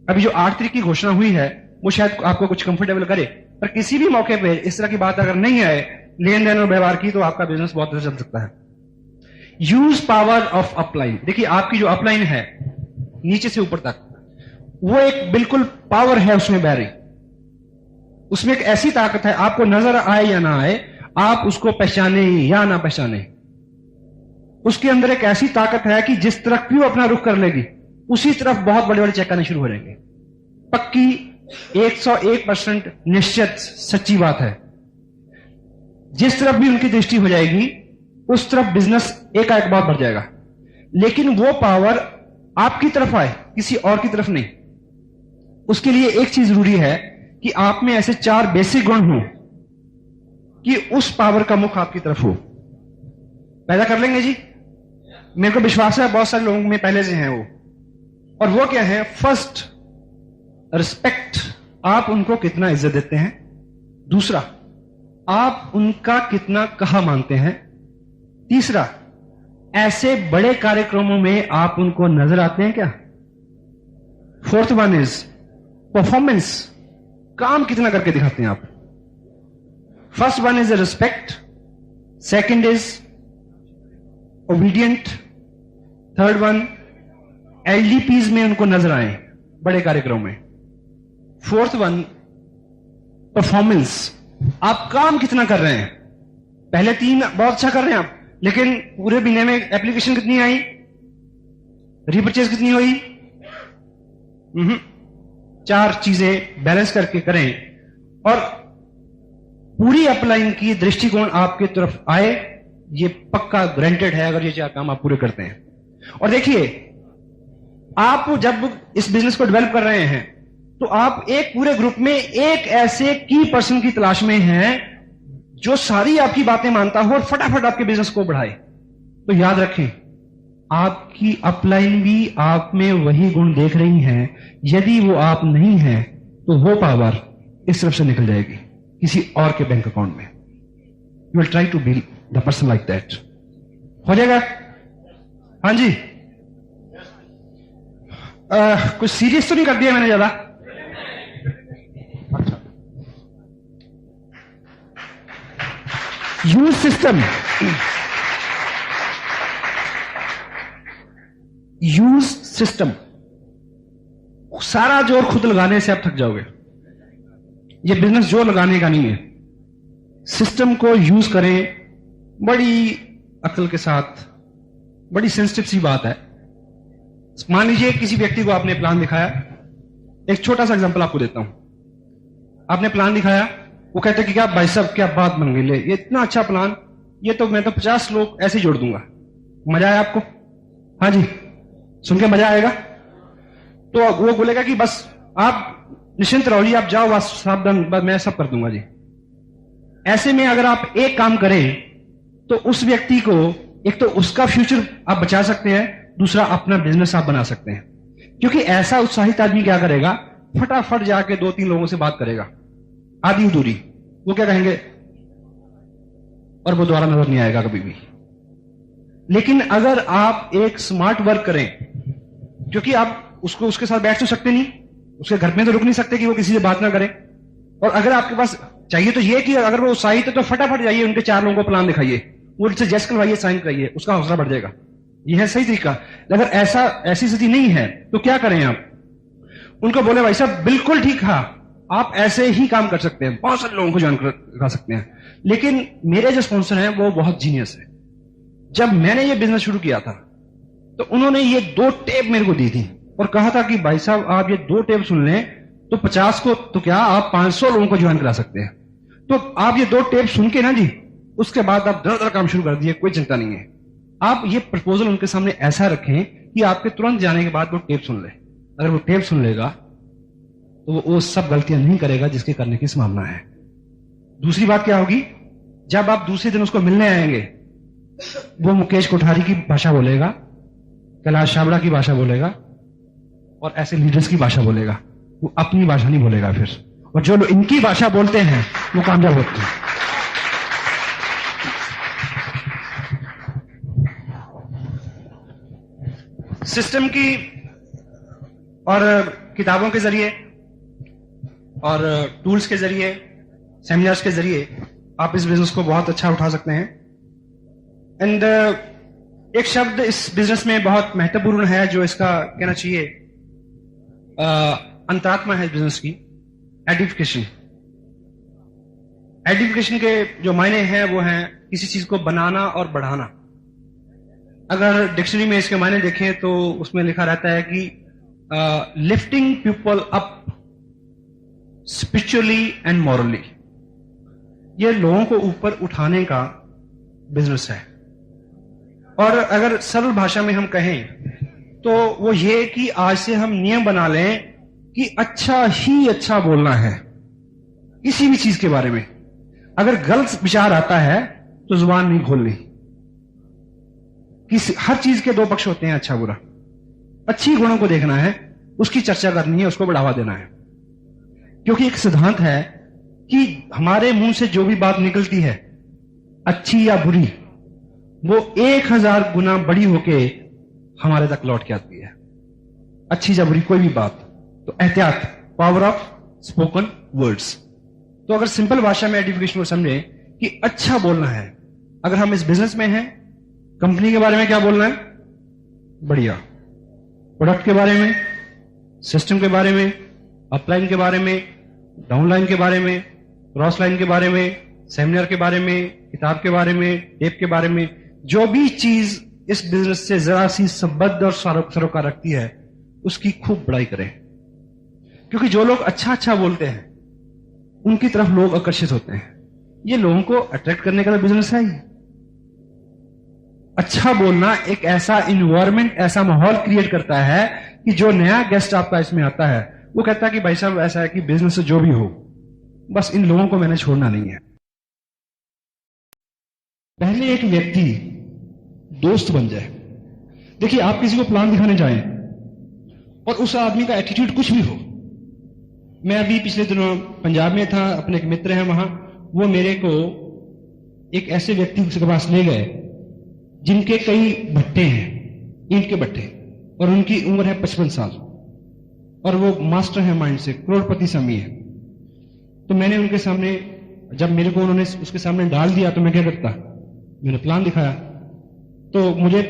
अभी जो 8 तारीख की घोषणा हुई है वो शायद आपको कुछ कंफर्टेबल करे, पर किसी भी मौके पे इस तरह की बात अगर नहीं आए लेन देन और व्यवहार की, तो आपका बिजनेस बहुत अच्छा चल सकता है। Use power of upline. देखिए आपकी जो अपलाइन है नीचे से ऊपर तक, वो एक बिल्कुल पावर है उसमें बह रही, उसमें एक ऐसी ताकत है, आपको नजर आए या ना आए, आप उसको पहचाने या ना पहचाने, उसके अंदर एक ऐसी ताकत है कि जिस तरफ भी वो अपना रुख कर लेगी उसी तरफ बहुत बड़े बड़े चेक आने शुरू हो जाएंगे। पक्की 101% निश्चित सच्ची बात है। जिस तरफ भी उनकी दृष्टि हो जाएगी उस तरफ बिजनेस एकाएक बहुत बढ़ जाएगा। लेकिन वो पावर आपकी तरफ आए, किसी और की तरफ नहीं। उसके लिए एक चीज जरूरी है कि आप में ऐसे 4 बेसिक गुण हों कि उस पावर का मुख आपकी तरफ हो। पैदा कर लेंगे जी, मेरे को विश्वास है बहुत सारे लोगों में पहले से हैं वो। और वो क्या है? फर्स्ट, रिस्पेक्ट, आप उनको कितना इज्जत देते हैं। दूसरा, आप उनका कितना कहा मानते हैं। तीसरा, ऐसे बड़े कार्यक्रमों में आप उनको नजर आते हैं क्या। फोर्थ वन इज परफॉर्मेंस, काम कितना करके दिखाते हैं आप। First one is respect, second is obedient, third one एलडीपीज में उनको नजर आए बड़े कार्यक्रम में। फोर्थ वन परफॉर्मेंस, आप काम कितना कर रहे हैं। पहले 3 बहुत अच्छा कर रहे हैं आप, लेकिन पूरे महीने में एप्लीकेशन कितनी आई, रिपर्चेज कितनी हुई। 4 चीजें बैलेंस करके करें और पूरी अपलाइन की दृष्टिकोण आपके तरफ आए, ये पक्का ग्रांटेड है अगर ये 4 काम आप पूरे करते हैं। और देखिए, आप जब इस बिजनेस को डेवलप कर रहे हैं तो आप एक पूरे ग्रुप में एक ऐसे की पर्सन की तलाश में हैं जो सारी आपकी बातें मानता हो और फटाफट आपके बिजनेस को बढ़ाए। तो याद रखें, आपकी अपलाइन भी आप में वही गुण देख रही हैं। यदि वो आप नहीं हैं तो वो पावर इस तरफ से निकल जाएगी किसी और के बैंक अकाउंट में। You will try to be the person like that. हो जाएगा? हाँ जी। कुछ सीरियस तो नहीं कर दिया मैंने ज्यादा? अच्छा। Use system. Use system. सारा जोर खुद लगाने से आप थक जाओगे। ये बिजनेस जोर लगाने का नहीं है। सिस्टम को यूज करें बड़ी अक्ल के साथ। बड़ी सेंसिटिव सी बात है। मान लीजिए किसी व्यक्ति को आपने प्लान दिखाया। एक छोटा सा एग्जांपल आपको देता हूं। आपने प्लान दिखाया, वो कहते हैं कि क्या भाई साहब क्या बात बन गई, ये इतना अच्छा प्लान, ये तो मैं तो 50 लोग ऐसे ही जोड़ दूंगा। मजा आया आपको? हाँ जी, सुन के मजा आएगा? तो वो बोलेगा कि बस आप निश्चिंत रहो जी, आप जाओ, बस सावधान, बस मैं सब कर दूंगा जी। ऐसे में अगर आप एक काम करें तो उस व्यक्ति को एक तो उसका फ्यूचर आप बचा सकते हैं, दूसरा अपना बिजनेस आप बना सकते हैं। क्योंकि ऐसा उत्साहित आदमी क्या करेगा, फटाफट जाके 2-3 लोगों से बात करेगा आधी अधूरी, वो क्या कहेंगे और वो दोबारा नजर नहीं आएगा कभी भी। लेकिन अगर आप एक स्मार्ट वर्क करें, क्योंकि आप उसको उसके साथ बैठ तो सकते नहीं, उसके घर में तो रुक नहीं सकते कि वो किसी से बात ना करे। और अगर आपके पास चाहिए तो ये कि अगर वो उत्साहित है तो फटाफट जाइए उनके 4 लोगों को प्लान दिखाइए, वो उनसे जज करवाइए, साइन कराइए, उसका हौसला बढ़ जाएगा। यह है सही तरीका। अगर ऐसी स्थिति नहीं है तो क्या करें आप? उनको बोले भाई साहब बिल्कुल ठीक है, आप ऐसे ही काम कर सकते हैं, बहुत सारे लोगों को ज्वाइन कर सकते हैं। लेकिन मेरे जो स्पॉन्सर हैं वो बहुत जीनियस है। जब मैंने ये बिजनेस शुरू किया था तो उन्होंने ये 2 टेप मेरे को दी थी और कहा था कि भाई साहब आप ये 2 टेप सुन लें तो 50 को तो क्या आप 500 लोगों को ज्वाइन करा सकते हैं। तो आप ये 2 टेप सुन के ना जी, उसके बाद आप दर काम शुरू कर दिए, कोई चिंता नहीं है। आप ये प्रपोजल उनके सामने ऐसा रखें कि आपके तुरंत जाने के बाद वो टेप सुन ले। अगर वो टेप सुन लेगा तो वो सब गलतियां नहीं करेगा जिसके करने की संभावना है। दूसरी बात क्या होगी, जब आप दूसरे दिन उसको मिलने आएंगे, वो मुकेश कोठारी की भाषा बोलेगा, कैलाश छाबड़ा की भाषा बोलेगा और ऐसे लीडर्स की भाषा बोलेगा। वो अपनी भाषा नहीं बोलेगा फिर। और जो लोग इनकी भाषा बोलते हैं वो कामयाब होते हैं। सिस्टम की और किताबों के जरिए और टूल्स के जरिए, सेमिनार्स के जरिए आप इस बिजनेस को बहुत अच्छा उठा सकते हैं। एंड एक शब्द इस बिजनेस में बहुत महत्वपूर्ण है जो इसका कहना चाहिए अंतरात्मा है इस बिजनेस की, एडिफिकेशन। एडिफिकेशन के जो मायने हैं वो हैं किसी चीज को बनाना और बढ़ाना। अगर डिक्शनरी में इसके मायने देखें तो उसमें लिखा रहता है कि lifting people up spiritually and morally. ये लोगों को ऊपर उठाने का बिजनेस है। और अगर सरल भाषा में हम कहें तो वो ये कि आज से हम नियम बना लें कि अच्छा ही अच्छा बोलना है किसी भी चीज के बारे में। अगर गलत विचार आता है तो जुबान नहीं खोलनी। हर चीज के 2 पक्ष होते हैं, अच्छा बुरा। अच्छी गुणों को देखना है, उसकी चर्चा करनी है, उसको बढ़ावा देना है। क्योंकि एक सिद्धांत है कि हमारे मुंह से जो भी बात निकलती है, अच्छी या बुरी, वो 1000 गुना बड़ी होके हमारे तक लौट के आती है। अच्छी या बुरी कोई भी बात। तो एहतियात, पावर ऑफ स्पोकन वर्ड्स। तो अगर सिंपल भाषा में एडिफिकेशन को समझे कि अच्छा बोलना है। अगर हम इस बिजनेस में हैं, कंपनी के बारे में क्या बोलना है? बढ़िया। प्रोडक्ट के बारे में, सिस्टम के बारे में, अपलाइन के बारे में, डाउनलाइन के बारे में, क्रॉस लाइन के बारे में, सेमिनार के बारे में, किताब के बारे में, टेप के बारे में, जो भी चीज इस बिजनेस से जरा सी संबद्ध और सरोकार रखती है उसकी खूब बड़ाई करें। क्योंकि जो लोग अच्छा बोलते हैं उनकी तरफ लोग आकर्षित होते हैं। ये लोगों को अट्रैक्ट करने का बिजनेस है। अच्छा बोलना एक ऐसा इन्वायरमेंट, ऐसा माहौल क्रिएट करता है कि जो नया गेस्ट आपका इसमें आता है वो कहता है कि भाई साहब ऐसा है कि बिजनेस जो भी हो, बस इन लोगों को मैंने छोड़ना नहीं है। पहले एक व्यक्ति दोस्त बन जाए। देखिए, आप किसी को प्लान दिखाने जाएं और उस आदमी का एटीट्यूड कुछ भी हो। मैं अभी पिछले दिनों पंजाब में था, अपने एक मित्र हैं वहां, वो मेरे को एक ऐसे व्यक्ति के पास ले गए जिनके कई भट्टे हैं, ईंट के भट्टे, और उनकी उम्र है 55 साल, और वो मास्टर है माइंड से, करोड़पति स्वामी है। तो मैंने उनके सामने, जब मेरे को उन्होंने उसके सामने डाल दिया तो मैं क्या करता, मैंने प्लान दिखाया। तो मुझे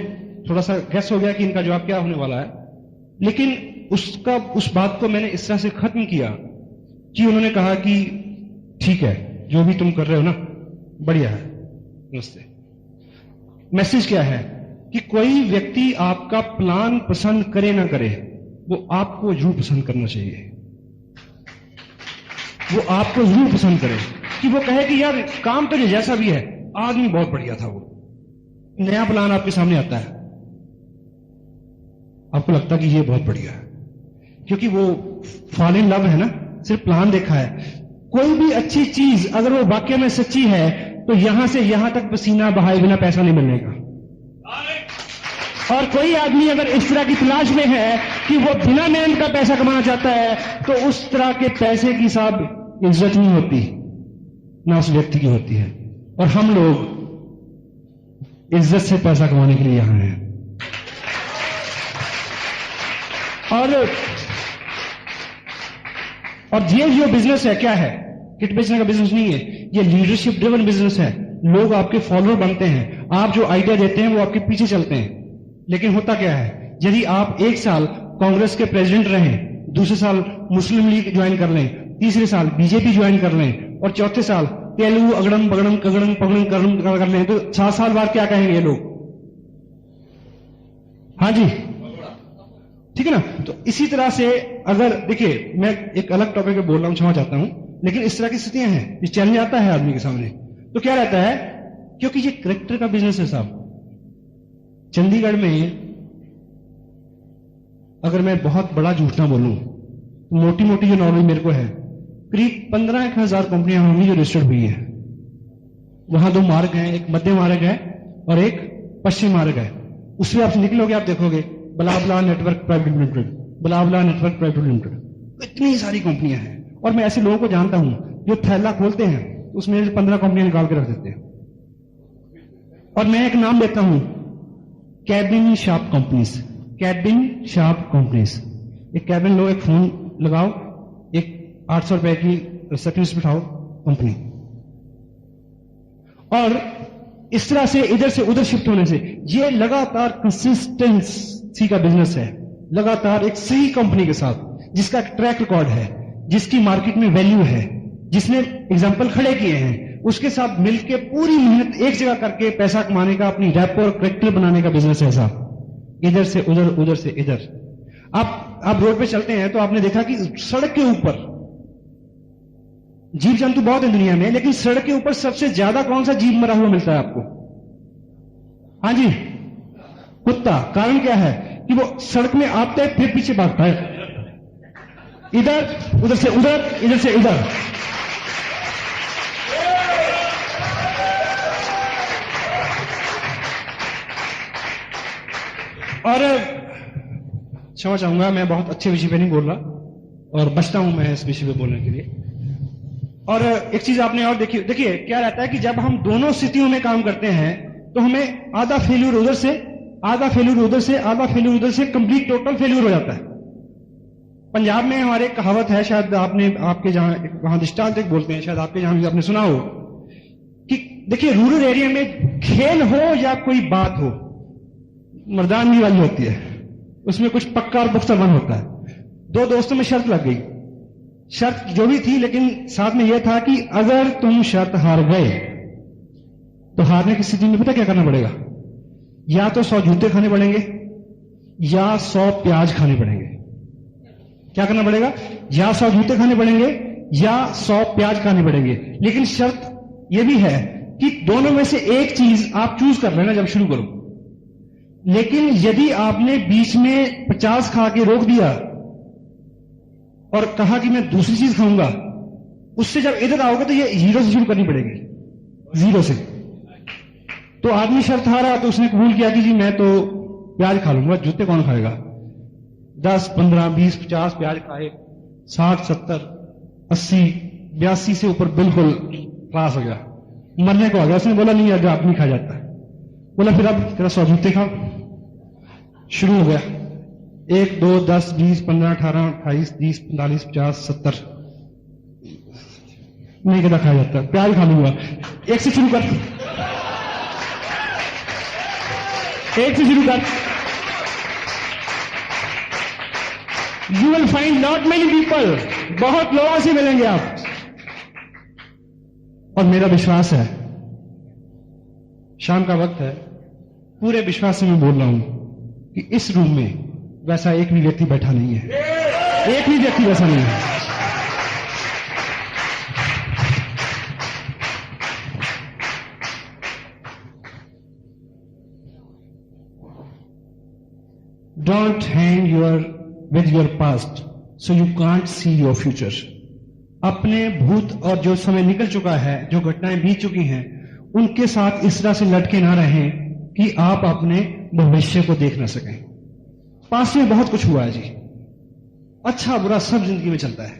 थोड़ा सा गैस हो गया कि इनका जवाब क्या होने वाला है, लेकिन उस बात को मैंने इस तरह से खत्म किया कि उन्होंने कहा कि ठीक है, जो भी तुम कर रहे हो ना बढ़िया है, नमस्ते। मैसेज क्या है कि कोई व्यक्ति आपका प्लान पसंद करे ना करे, वो आपको जरूर पसंद करना चाहिए। वो आपको जरूर पसंद करे, कि वो कहे कि यार काम तो जैसा भी है, आदमी बहुत बढ़िया था। वो नया प्लान आपके सामने आता है, आपको लगता है कि ये बहुत बढ़िया है, क्योंकि वो फॉल इन लव है ना, सिर्फ प्लान देखा है। कोई भी अच्छी चीज अगर वो वाकई में सच्ची है तो यहां से यहां तक पसीना बहाए बिना पैसा नहीं मिलने का। और कोई आदमी अगर इस तरह की तलाश में है कि वो बिना मेहनत का पैसा कमाना चाहता है, तो उस तरह के पैसे की साहब इज्जत नहीं होती, ना उस व्यक्ति की होती है। और हम लोग इज्जत से पैसा कमाने के लिए यहां हैं। और ये जो बिजनेस है क्या है, किट बेचने का बिजनेस नहीं है, ये लीडरशिप ड्रिवन बिजनेस है। लोग आपके फॉलोअर बनते हैं, आप जो आइडिया देते हैं वो आपके पीछे चलते हैं। लेकिन होता क्या है, यदि आप एक साल कांग्रेस के प्रेसिडेंट रहें, दूसरे साल मुस्लिम लीग ज्वाइन कर लें, तीसरे साल बीजेपी ज्वाइन कर लें, और चौथे साल तेलुगु अगड़म बगड़म कगड़म पगड़म करम कर लें, तो 7 साल बाद क्या कहेंगे ये लोग? हाँ जी, ठीक है ना। तो इसी तरह से अगर देखिए, मैं एक अलग टॉपिक पे बोल रहा हूं, क्षमा चाहता हूं, लेकिन इस तरह की स्थितियां हैं, इस चैलेंज आता है आदमी के सामने, तो क्या रहता है, क्योंकि ये करेक्टर का बिजनेस है साहब। चंडीगढ़ में अगर मैं बहुत बड़ा झूठ ना बोलूं तो मोटी मोटी जो नॉलेज मेरे को है, करीब 15,000 कंपनियां होंगी जो रजिस्टर्ड हुई हैं। वहां 2 मार्ग हैं, एक मध्य मार्ग है और एक पश्चिम मार्ग है। उससे आप निकलोगे, आप देखोगे blah blah network private limited, blah blah network private limited, इतनी सारी कंपनियां हैं। और मैं ऐसे लोगों को जानता हूं जो थैला खोलते हैं, उसमें 15 कंपनियां निकाल के रख देते हैं। और मैं एक नाम देता हूं, cabin shop companies. Cabin shop companies, एक कैबिन लो, एक फोन लगाओ, एक 800 रुपए की सर्विस बिठाओ कंपनी। और इस तरह से इधर से उधर शिफ्ट होने से ये लगातार कंसिस्टेंसी का बिजनेस है। लगातार एक सही कंपनी के साथ, जिसका ट्रैक रिकॉर्ड है, जिसकी मार्केट में वैल्यू है, जिसने एग्जाम्पल खड़े किए हैं, उसके साथ मिलकर पूरी मेहनत एक जगह करके पैसा कमाने का, अपनी रैप और करेक्टर बनाने का बिजनेस है साहब। इधर से उधर, उधर से इधर। आप रोड पे चलते हैं तो आपने देखा कि सड़क के ऊपर जीव जंतु बहुत है दुनिया में, लेकिन सड़क के ऊपर सबसे ज्यादा कौन सा जीव मरा हुआ मिलता है आपको? हाँ जी, कुत्ता। कारण क्या है कि वो सड़क में आता है फिर पीछे भागता है, इधर उधर से उधर, इधर से इधर। और क्षमा चाहूंगा, मैं बहुत अच्छे विषय पे नहीं बोल रहा और बचता हूं मैं इस विषय पे बोलने के लिए। और एक चीज आपने और देखिए क्या रहता है कि जब हम दोनों स्थितियों में काम करते हैं तो हमें आधा फेल्यूर उधर से, आधा फेल्यूर उधर से, आधा फेल्यूर उधर से, कंप्लीट टोटल फेल्यूर हो जाता है। पंजाब में हमारे कहावत है, शायद आपने, आपके जहां वहां दृष्टांत एक बोलते हैं, शायद आपके जहां भी आपने सुना हो कि देखिए, रूरल एरिया में खेल हो या कोई बात हो, मर्दानगी वाली होती है, उसमें कुछ पक्का और पुख्ता बन होता है। 2 दोस्तों में शर्त लग गई, शर्त जो भी थी, लेकिन साथ में यह था कि अगर तुम शर्त हार गए तो हारने की स्थिति में पता क्या करना पड़ेगा? या तो 100 जूते खाने पड़ेंगे या 100 प्याज खाने पड़ेंगे। क्या करना पड़ेगा? या 100 जूते खाने पड़ेंगे या 100 प्याज खाने पड़ेंगे। लेकिन शर्त यह भी है कि दोनों में से एक चीज आप चूज कर लेना जब शुरू करो। लेकिन यदि आपने बीच में 50 खा के रोक दिया और कहा कि मैं दूसरी चीज खाऊंगा, उससे जब इधर आओगे तो ये 0 से शुरू करनी पड़ेगी, 0 से। तो आदमी शर्त हारा तो उसने कबूल किया कि जी मैं तो प्याज खा लूंगा, जूते कौन खाएगा? 10, 15, 20, 50 प्याज खाए, 60, 70, 80, 82 से ऊपर बिल्कुल क्लास हो गया, मरने को आ गया। उसने बोला नहीं अगर आप नहीं खा जाता। बोला फिर अब तेरा 100 जूते खाओ। शुरू हो गया 1, 2, 10, 20, 15, 18, 28, 30, 45, 50, 70, नहीं कहता खाया जाता, प्याज खा लूंगा। एक से शुरू कर, एक से शुरू कर। You will find not many people, बहुत लोगों से मिलेंगे आप। और मेरा विश्वास है, शाम का वक्त है, पूरे विश्वास से मैं बोल रहा हूं कि इस रूम में वैसा एक भी व्यक्ति बैठा नहीं है, एक भी व्यक्ति वैसा नहीं है। Don't hang with your past, so you can't see your future. अपने भूत और जो समय निकल चुका है, जो घटनाएं बीत चुकी हैं, उनके साथ इस तरह से लटके ना रहें कि आप अपने भविष्य को देख ना सकें। पास्ट में बहुत कुछ हुआ है जी, अच्छा बुरा सब जिंदगी में चलता है।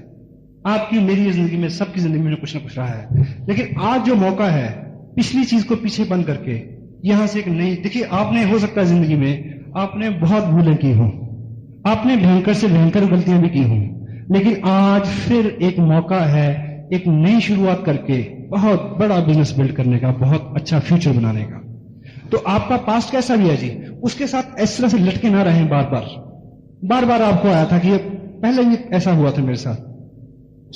आपकी मेरी जिंदगी में, सबकी जिंदगी में कुछ ना कुछ रहा है। लेकिन आज जो मौका है, पिछली चीज को पीछे बंद करके यहां से एक नई, देखिए आपने हो सकता है जिंदगी में आपने बहुत भूलें की हों, आपने भयंकर से भयंकर गलतियां भी की हों, लेकिन आज फिर एक मौका है एक नई शुरुआत करके बहुत बड़ा बिजनेस बिल्ड करने का, बहुत अच्छा फ्यूचर बनाने का। तो आपका पास्ट कैसा भी है जी, उसके साथ इस तरह से लटके ना रहें। बार बार आपको आया था कि ये पहले भी ऐसा हुआ था मेरे साथ,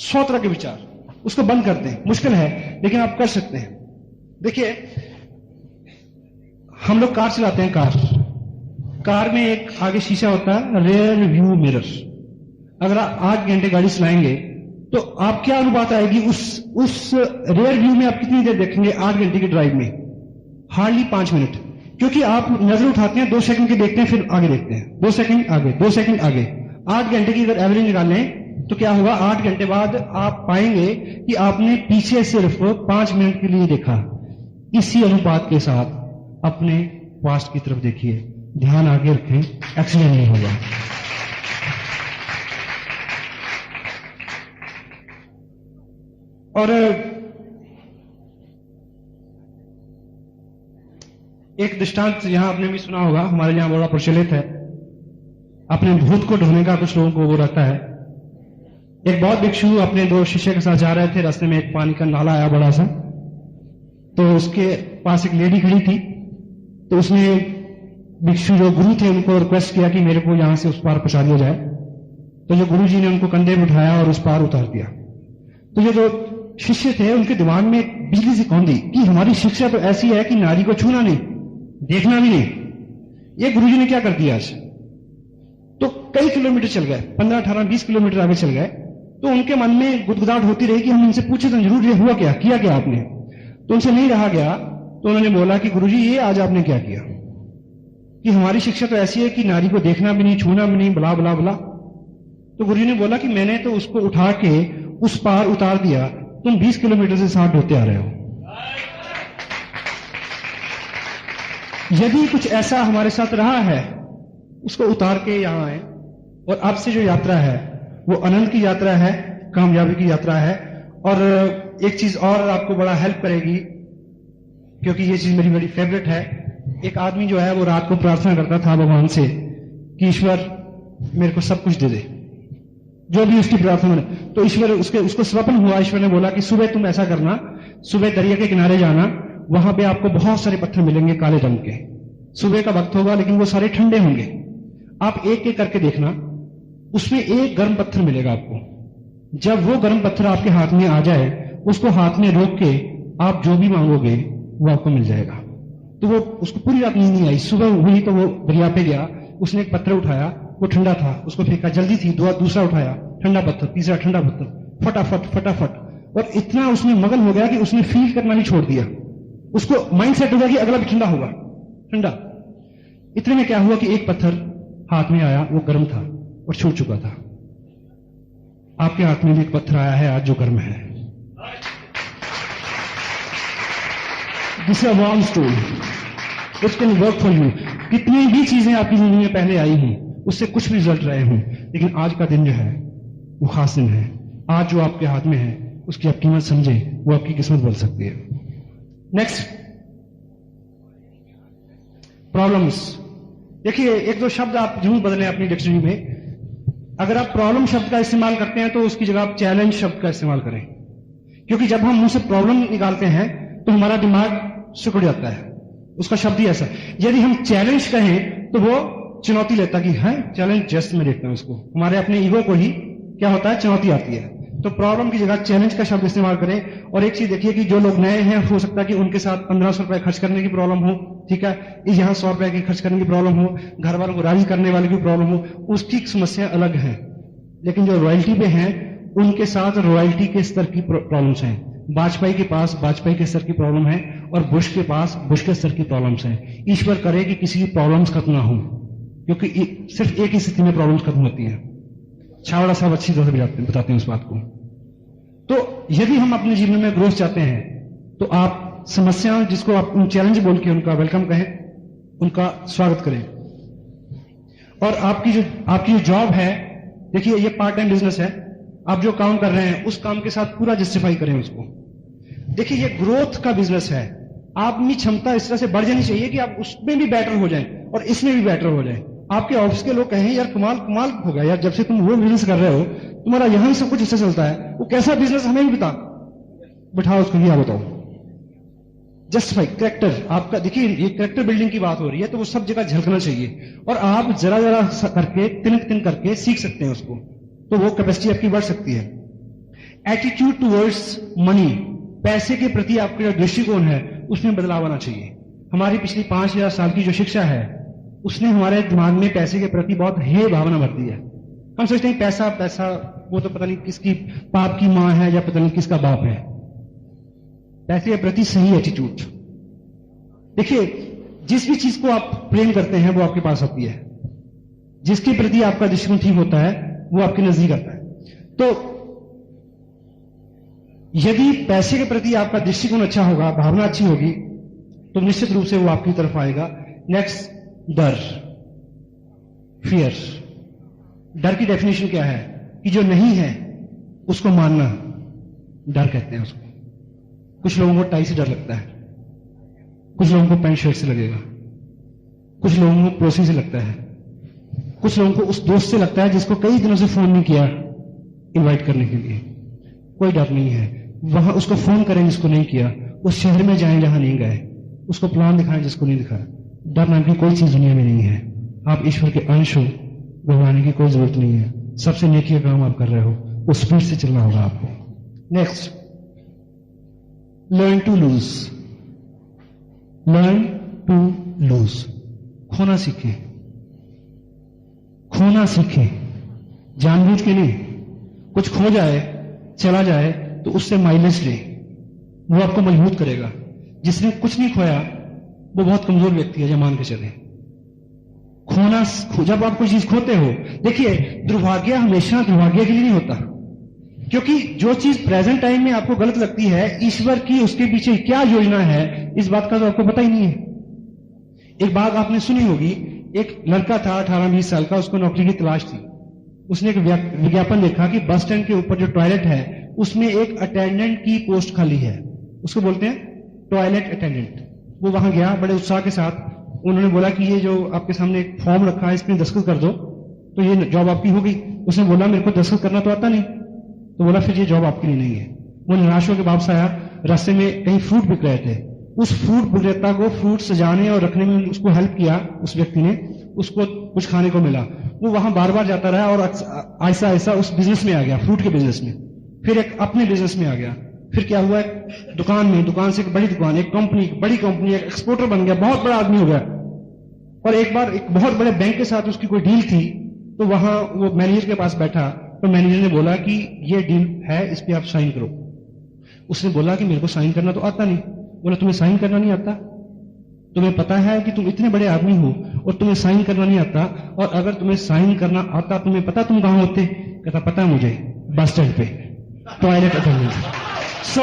100 तरह के विचार, उसको बंद कर दें। मुश्किल है लेकिन आप कर सकते हैं। देखिए हम लोग कार चलाते हैं, कार में एक आगे शीशा होता है, रेयर व्यू मिरर। अगर आप 8 घंटे गाड़ी चलाएंगे तो आप क्या अनुपात आएगी उस रेयर व्यू में आप कितनी देर देखेंगे 8 घंटे की ड्राइव में? हार्डली 5 मिनट, क्योंकि आप नजर उठाते हैं 2 सेकंड के, देखते हैं फिर आगे देखते हैं, 2 सेकंड आगे, 2 सेकंड आगे। 8 घंटे की अगर एवरेज निकालें तो क्या होगा, 8 घंटे बाद आप पाएंगे कि आपने पीछे सिर्फ 5 मिनट के लिए देखा। इसी अनुपात के साथ अपने पास्ट की तरफ देखिए, ध्यान आगे रखें, एक्सीडेंट नहीं होगा। और एक दृष्टांत यहां आपने भी सुना होगा, हमारे यहां बड़ा प्रचलित है, अपने भूत को ढोने का कुछ लोगों को वो रहता है। एक बहुत भिक्षु अपने 2 शिष्य के साथ जा रहे थे, रास्ते में एक पानी का नाला आया बड़ा सा, तो उसके पास एक लेडी खड़ी थी। तो उसने भिक्षु जो गुरु थे उनको रिक्वेस्ट किया कि मेरे को यहां से उस पार पहुंचा दिया जाए। तो जो गुरु जी ने उनको कंधे में उठाया और उस पार उतार दिया। तो ये जो शिष्य थे उनके दिमाग में एक बिजली सी कौंधी कि हमारी शिक्षा तो ऐसी है कि नारी को छूना नहीं, देखना भी नहीं। ये गुरु जी ने क्या कर दिया आज, तो कई किलोमीटर चल गए, 15, 18, 20 किलोमीटर आगे चल गए। तो उनके मन में गुदगुदाहट होती रही कि हम इनसे पूछे तो जरूर, ये हुआ क्या, किया क्या आपने? तो उनसे नहीं रहा गया। तो उन्होंने बोला कि गुरुजी ये आज आपने क्या किया, कि हमारी शिक्षा तो ऐसी है कि नारी को देखना भी नहीं, छूना भी नहीं, बला बला बला। तो गुरुजी ने बोला कि मैंने तो उसको उठा के उस पार उतार दिया, तुम 20 किलोमीटर से 60 ढोते आ रहे हो। यदि कुछ ऐसा हमारे साथ रहा है, उसको उतार के यहां आए, और अब से जो यात्रा है वो अनंत की यात्रा है, कामयाबी की यात्रा है। और एक चीज और आपको बड़ा हेल्प करेगी, क्योंकि ये चीज मेरी बड़ी फेवरेट है। एक आदमी जो है वो रात को प्रार्थना करता था भगवान से कि ईश्वर मेरे को सब कुछ दे दे, जो भी उसकी प्रार्थना है। तो ईश्वर उसको स्वप्न हुआ, ईश्वर ने बोला कि सुबह तुम ऐसा करना, सुबह दरिया के किनारे जाना, वहां पे आपको बहुत सारे पत्थर मिलेंगे काले रंग के। सुबह का वक्त होगा लेकिन वो सारे ठंडे होंगे। आप एक एक करके देखना, उसमें एक गर्म पत्थर मिलेगा आपको। जब वो गर्म पत्थर आपके हाथ में आ जाए, उसको हाथ में रोक के आप जो भी मांगोगे वो आपको मिल जाएगा। तो वो उसको पूरी रात नींद नहीं आई। सुबह हुई तो वो दरिया पे गया, उसने एक पत्थर उठाया, वो ठंडा था, उसको फेंका, जल्दी थी, दूसरा उठाया, ठंडा पत्थर, तीसरा ठंडा पत्थर, फटाफट फटाफट। और इतना उसमें मगन हो गया कि उसने फील करना ही छोड़ दिया। उसको माइंड सेट हो गया कि अगला भी ठंडा होगा, ठंडा। इतने में क्या हुआ कि एक पत्थर हाथ में आया, वो गर्म था और छूट चुका था। आपके हाथ में भी एक पत्थर आया है आज जो गर्म है। This is a warm stone. It can work for you. कितनी भी चीजें आपकी जिंदगी में पहले आई हैं, उससे कुछ भी रिजल्ट रहे हों, लेकिन आज का दिन जो है वो खास दिन है। आज जो आपके हाथ में है उसकी आप कीमत समझे, वो आपकी किस्मत बदल सकती है। Next, problems. देखिए, एक दो शब्द आप जरूर बदलें अपनी डिक्शनरी में। अगर आप प्रॉब्लम शब्द का इस्तेमाल करते हैं तो उसकी जगह आप चैलेंज शब्द का इस्तेमाल करें, क्योंकि जब हम मुंह से प्रॉब्लम निकालते हैं तो हमारा दिमाग सिकुड़ जाता है। उसका शब्द ही ऐसा। यदि हम चैलेंज कहें तो वो चुनौती लेता कि है चैलेंज, जस्ट मैं देखता हूं उसको। हमारे अपने ईगो को ही क्या होता है, चुनौती आती है। तो प्रॉब्लम की जगह चैलेंज का शब्द इस्तेमाल करें। और एक चीज देखिए कि जो लोग नए हैं, हो सकता है कि उनके साथ 1500 रुपए खर्च करने की प्रॉब्लम हो, ठीक है, यहाँ 100 रुपए की खर्च करने की प्रॉब्लम हो, घर वालों को राजी करने वाले की प्रॉब्लम हो, उसकी समस्या अलग है। लेकिन जो रॉयल्टी पे हैं उनके साथ रॉयल्टी के स्तर की प्रॉब्लम्स हैं। वाजपेयी के पास वाजपेयी के स्तर की प्रॉब्लम है और बुश के पास बुश के स्तर की प्रॉब्लम्स हैं। ईश्वर करे कि किसी की प्रॉब्लम्स खत्म ना हो, क्योंकि सिर्फ एक ही स्थिति में प्रॉब्लम्स खत्म होती है। छावड़ा साहब अच्छी तरह से बताते हैं उस बात को। तो यदि हम अपने जीवन में ग्रोथ चाहते हैं तो आप समस्याओं, जिसको आप चैलेंज बोल के उनका वेलकम कहें, उनका स्वागत करें। और आपकी जो जॉब है, देखिए ये पार्ट टाइम बिजनेस है। आप जो काम कर रहे हैं उस काम के साथ पूरा जस्टिफाई करें उसको। देखिए ये ग्रोथ का बिजनेस है। आपकी क्षमता इस तरह से बढ़ जानी चाहिए कि आप उसमें भी बेटर हो जाएं और इसमें भी बेटर हो जाएं। आपके ऑफिस के लोग कहें यार कमाल कमाल हो गया यार, जब से तुम वो बिजनेस कर रहे हो तुम्हारा यहां सब कुछ इससे चलता है, वो कैसा बिजनेस हमें भी बता, बिठाओ उसको, क्या बताओ। जस्टिफाई कैरेक्टर आपका। देखिए ये कैरेक्टर बिल्डिंग की बात हो रही है तो वो सब जगह झलकना चाहिए और आप जरा जरा करके तिनक करके सीख सकते हैं उसको, तो वो कैपेसिटी आपकी बढ़ सकती है। एटीट्यूड टुवर्ड्स मनी, पैसे के प्रति आपका जो दृष्टिकोण है उसमें बदलाव आना चाहिए। हमारी पिछली 5000 साल की जो शिक्षा है उसने हमारे दिमाग में पैसे के प्रति बहुत हे भावना भर दी है। हम सोचते हैं पैसा पैसा वो तो पता नहीं किसकी बाप की मां है या पता नहीं किसका बाप है। पैसे के प्रति सही एटीट्यूड। देखिए जिस भी चीज को आप प्रेम करते हैं वो आपके पास आती है, जिसके प्रति आपका दृष्टिकोण ठीक होता है वो आपके नजदीक आता है। तो यदि पैसे के प्रति आपका दृष्टिकोण अच्छा होगा, भावना अच्छी होगी, तो निश्चित रूप से वो आपकी तरफ आएगा। नेक्स्ट, डर, फियर। डर की डेफिनेशन क्या है कि जो नहीं है उसको मानना डर कहते हैं उसको। कुछ लोगों को टाई से डर लगता है, कुछ लोगों को पैंट शर्ट से लगेगा, कुछ लोगों को पड़ोसी से लगता है, कुछ लोगों को उस दोस्त से लगता है जिसको कई दिनों से फोन नहीं किया इनवाइट करने के लिए। कोई डर नहीं है, वहां उसको फोन करें जिसको नहीं किया, उस शहर में जाएं जहां नहीं गए, उसको प्लान दिखाएं जिसको नहीं दिखाया। डर नाम की कोई चीज दुनिया में नहीं है। आप ईश्वर के अंश हो, घबराने की कोई जरूरत नहीं है। सबसे नेकी का काम आप कर रहे हो, उस स्पीड से चलना होगा आपको। Next, learn to lose. Learn to lose, खोना सीखें, खोना सीखें, जानबूझ के नहीं। कुछ खो जाए, चला जाए तो उससे माइलेज ले, वो आपको मजबूत करेगा। जिसने कुछ नहीं खोया वो बहुत कमजोर व्यक्ति है, जब मान के चले। खोना, जब आप कोई चीज खोते हो, देखिए दुर्भाग्य हमेशा दुर्भाग्य के लिए नहीं होता, क्योंकि जो चीज प्रेजेंट टाइम में आपको गलत लगती है, ईश्वर की उसके पीछे क्या योजना है इस बात का तो आपको पता ही नहीं है। एक बात आपने सुनी होगी, एक लड़का था 18-20 साल का, उसको नौकरी की तलाश थी। उसने एक विज्ञापन देखा कि बस स्टैंड के ऊपर जो टॉयलेट है उसमें एक अटेंडेंट की पोस्ट खाली है, उसको बोलते हैं टॉयलेट अटेंडेंट। वो वहां गया बड़े उत्साह के साथ। उन्होंने बोला कि ये जो आपके सामने एक फॉर्म रखा है इसमें दस्तखत कर दो तो ये जॉब आपकी होगी। उसने बोला मेरे को दस्तखत करना तो आता नहीं, तो बोला फिर ये जॉब आपके लिए नहीं है। वो निराश होकर वापस आया। रास्ते में कहीं फ्रूट बिक रहे थे, उस फ्रूट विक्रेता को फ्रूट सजाने और रखने में उसको हेल्प किया, उस व्यक्ति ने, उसको कुछ खाने को मिला। वो वहां बार बार जाता रहा और ऐसा ऐसा उस बिजनेस में आ गया, फ्रूट के बिजनेस में। फिर एक अपने बिजनेस में आ गया। फिर क्या हुआ, दुकान में, दुकान से एक बड़ी दुकान, एक कंपनी, बड़ी कंपनी, एक एक्सपोर्टर बन गया, बहुत बड़ा आदमी हो गया। और एक बार एक बहुत बड़े बैंक के साथ उसकी कोई डील थी, तो वहां वो मैनेजर के पास बैठा, तो मैनेजर ने बोला कि ये डील है, इस पे आप साइन करो। उसने बोला कि मेरे को साइन करना तो आता नहीं। बोला तुम्हें साइन करना नहीं आता? तुम्हें पता है कि तुम इतने बड़े आदमी हो और तुम्हें साइन करना नहीं आता? और अगर तुम्हें साइन करना आता, तुम्हें पता तुम कहां होते? कहता पता है मुझे, बस स्टैंड पे टॉयलेट अटेंडेंट। सो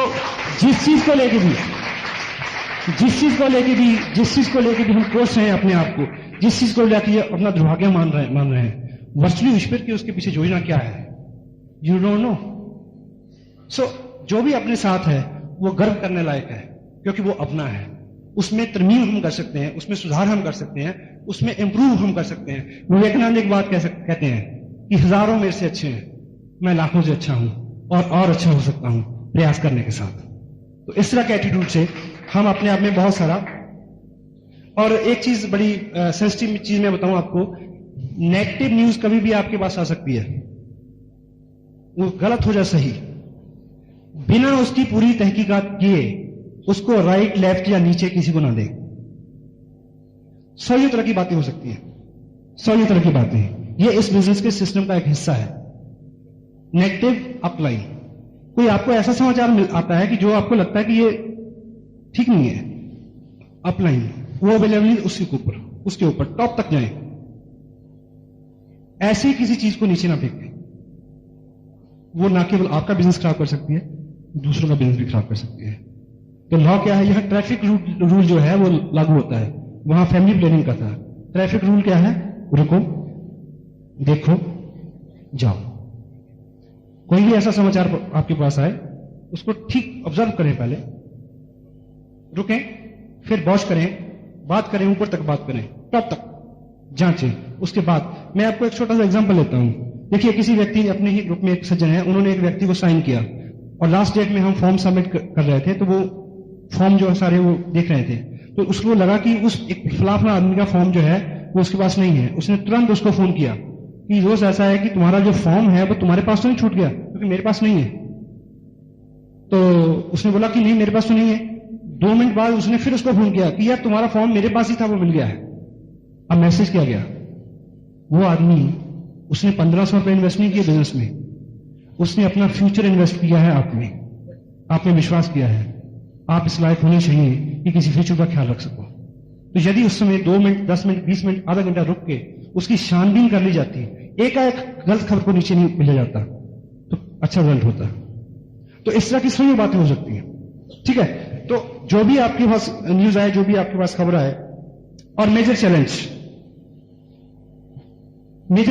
जिस चीज को लेके भी हम कोस रहे हैं अपने आप को, जिस चीज को जाके अपना दुर्भाग्य मान रहे हैं, वर्चुअली विस्पर की उसके पीछे योजना क्या है, यू डोंट नो। सो जो भी अपने साथ है वो गर्व करने लायक है, क्योंकि वो अपना है। उसमें तरमीम हम कर सकते हैं, उसमें सुधार हम कर सकते हैं, उसमें इंप्रूव हम कर सकते हैं। विवेकानंद एक बात कहते हैं कि हजारों मेरे से अच्छे हैं, मैं लाखों से अच्छा हूं और अच्छा हो सकता हूं प्रयास करने के साथ। तो इस तरह के एटीट्यूड से हम अपने आप में बहुत सारा। और एक चीज बड़ी सेंसिटिव चीज मैं बताऊं आपको, नेगेटिव न्यूज कभी भी आपके पास आ सकती है, वो गलत हो जाए सही, बिना उसकी पूरी तहकीकात किए उसको राइट लेफ्ट या नीचे किसी को ना दे। 100 तरह की बातें हो सकती हैं, 100 तरह की बातें। ये इस बिजनेस के सिस्टम का एक हिस्सा है। नेगेटिव अपलाइन, कोई आपको ऐसा समाचार आता है कि जो आपको लगता है कि ये ठीक नहीं है, अपलाइन वो अवेलेबल उसके ऊपर टॉप तक जाए। ऐसे किसी चीज को नीचे ना फेंके, वो ना केवल आपका बिजनेस खराब कर सकती है, दूसरों का बिजनेस भी खराब कर सकती है। तो लॉ क्या है, यहां ट्रैफिक रूल जो है वो लागू होता है, वहां फैमिली प्लानिंग का था। ट्रैफिक रूल क्या है, रुको, देखो, जाओ। कोई भी ऐसा समाचार आपके पास आए, उसको ठीक ऑब्जर्व करें, पहले रुकें, फिर वॉच करें, बात करें, ऊपर तक बात करें, टॉप तक जांचें। उसके बाद मैं आपको एक छोटा सा एग्जांपल लेता हूं। देखिए, किसी व्यक्ति, अपने ही ग्रुप में एक सज्जन है, उन्होंने एक व्यक्ति को साइन किया और लास्ट डेट में हम फॉर्म सबमिट कर रहे थे, तो वो फॉर्म जो है सारे वो देख रहे थे, तो उसको लगा कि उस एक फलाफला आदमी का फॉर्म जो है वो उसके पास नहीं है। उसने तुरंत उसको फोन किया कि दोस्त ऐसा है कि तुम्हारा जो फॉर्म है वो तुम्हारे पास तो नहीं छूट गया, क्योंकि मेरे पास नहीं है। तो उसने बोला कि नहीं, मेरे पास तो नहीं है। 2 मिनट बाद उसने फिर उसको फोन किया कि यार तुम्हारा फॉर्म मेरे पास ही था, वो मिल गया है। अब मैसेज किया गया, वो आदमी, उसने 1500 रुपए इन्वेस्ट नहीं किए बिजनेस में, उसने अपना फ्यूचर इन्वेस्ट किया है आप में, आपने विश्वास किया है आप इस लायक होने चाहिए कि किसी फ्यूचर का ख्याल रख सको। तो यदि उस समय 2 मिनट, 10 मिनट, 20 मिनट, आधा घंटा रुक के उसकी छानबीन कर ली जाती, एकाएक गलत खबर को नीचे नहीं मिला जाता, तो अच्छा रिजल्ट होता। तो इस तरह की सभी बातें हो सकती हैं, ठीक है। तो जो भी आपके पास न्यूज आए, जो भी आपके पास खबर आए, और मेजर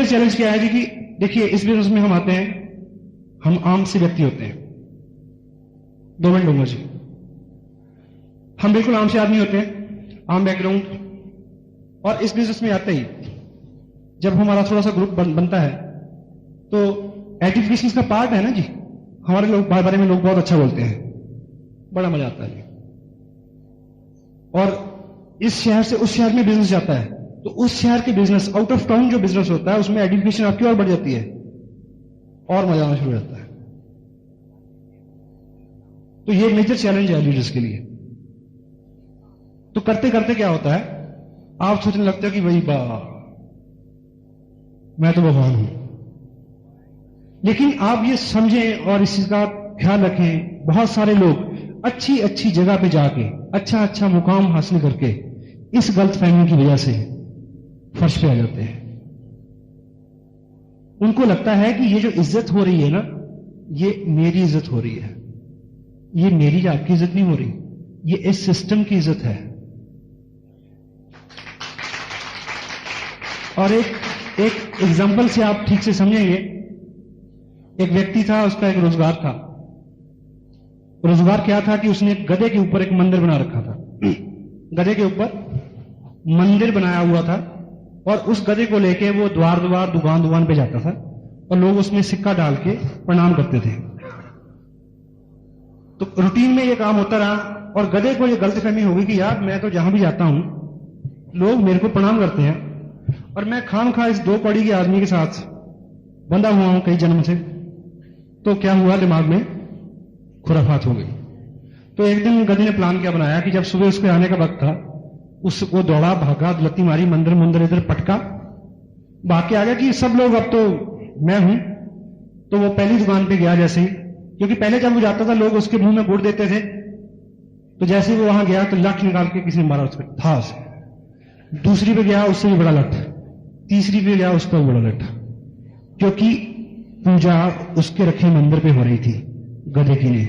चैलेंज क्या है जी कि देखिए, इस बिजनेस में हम आते हैं, हम आम से व्यक्ति होते हैं। 2 मिनट लूंगा जी। हम बिल्कुल आम से आदमी होते हैं, आम बैकग्राउंड, और इस बिजनेस में आते ही जब हमारा थोड़ा सा ग्रुप बनता है, तो एजुकेशन का पार्ट है ना जी, हमारे लोग बारे में लोग बहुत अच्छा बोलते हैं, बड़ा मजा आता है। और इस शहर से उस शहर में बिजनेस जाता है, तो उस शहर के बिजनेस, आउट ऑफ टाउन जो बिजनेस होता है, उसमें एजुकेशन आपकी और बढ़ जाती है और मजा आना शुरू हो जाता है। तो ये मेजर चैलेंज है लीडर्स के लिए। तो करते करते क्या होता है, आप सोचने लगते हो कि भाई मैं तो भगवान हूं। लेकिन आप ये समझें और इस चीज का ख्याल रखें, बहुत सारे लोग अच्छी अच्छी जगह पे जाके अच्छा अच्छा मुकाम हासिल करके इस गलतफहमी की वजह से फर्श पे आ जाते हैं। उनको लगता है कि ये जो इज्जत हो रही है ना, ये मेरी इज्जत हो रही है, ये मेरी आपकी इज्जत नहीं हो रही, ये इस सिस्टम की इज्जत है। और एक एग्जांपल से आप ठीक से समझेंगे। एक व्यक्ति था, उसका एक रोजगार था। रोजगार क्या था कि उसने गधे के ऊपर एक मंदिर बना रखा था। गधे के ऊपर मंदिर बनाया हुआ था, और उस गधे को लेके वो द्वार द्वार, दुकान दुकान पे जाता था, और लोग उसमें सिक्का डाल के प्रणाम करते थे। तो रूटीन में ये काम होता रहा, और गधे को ये गलतफहमी हो गई कि यार मैं तो जहां भी जाता हूं लोग मेरे को प्रणाम करते हैं, और मैं खामखा इस 2 कौड़ी के आदमी के साथ बंधा हुआ हूं कई जन्म से। तो क्या हुआ, दिमाग में खुराफात हो गई। तो एक दिन गधे ने प्लान क्या बनाया कि जब सुबह उसके आने का वक्त था, उसको दौड़ा, भागा, लत्ती मारी, मंदिर इधर पटका, भाग के आ गया कि सब लोग अब तो मैं हूं। तो वो पहली दुकान पे गया, जैसे ही, क्योंकि पहले जब वो जाता था लोग उसके मुंह में गुड़ देते थे, तो जैसे ही वो वहां गया तो लाठ निकाल के किसी ने मारा उसको था से। दूसरी पे गया, उससे भी बड़ा लठ। तीसरी पे गया, उसका भी बड़ा लठ, क्योंकि पूजा उसके रखे मंदिर पे हो रही थी गधे की ने।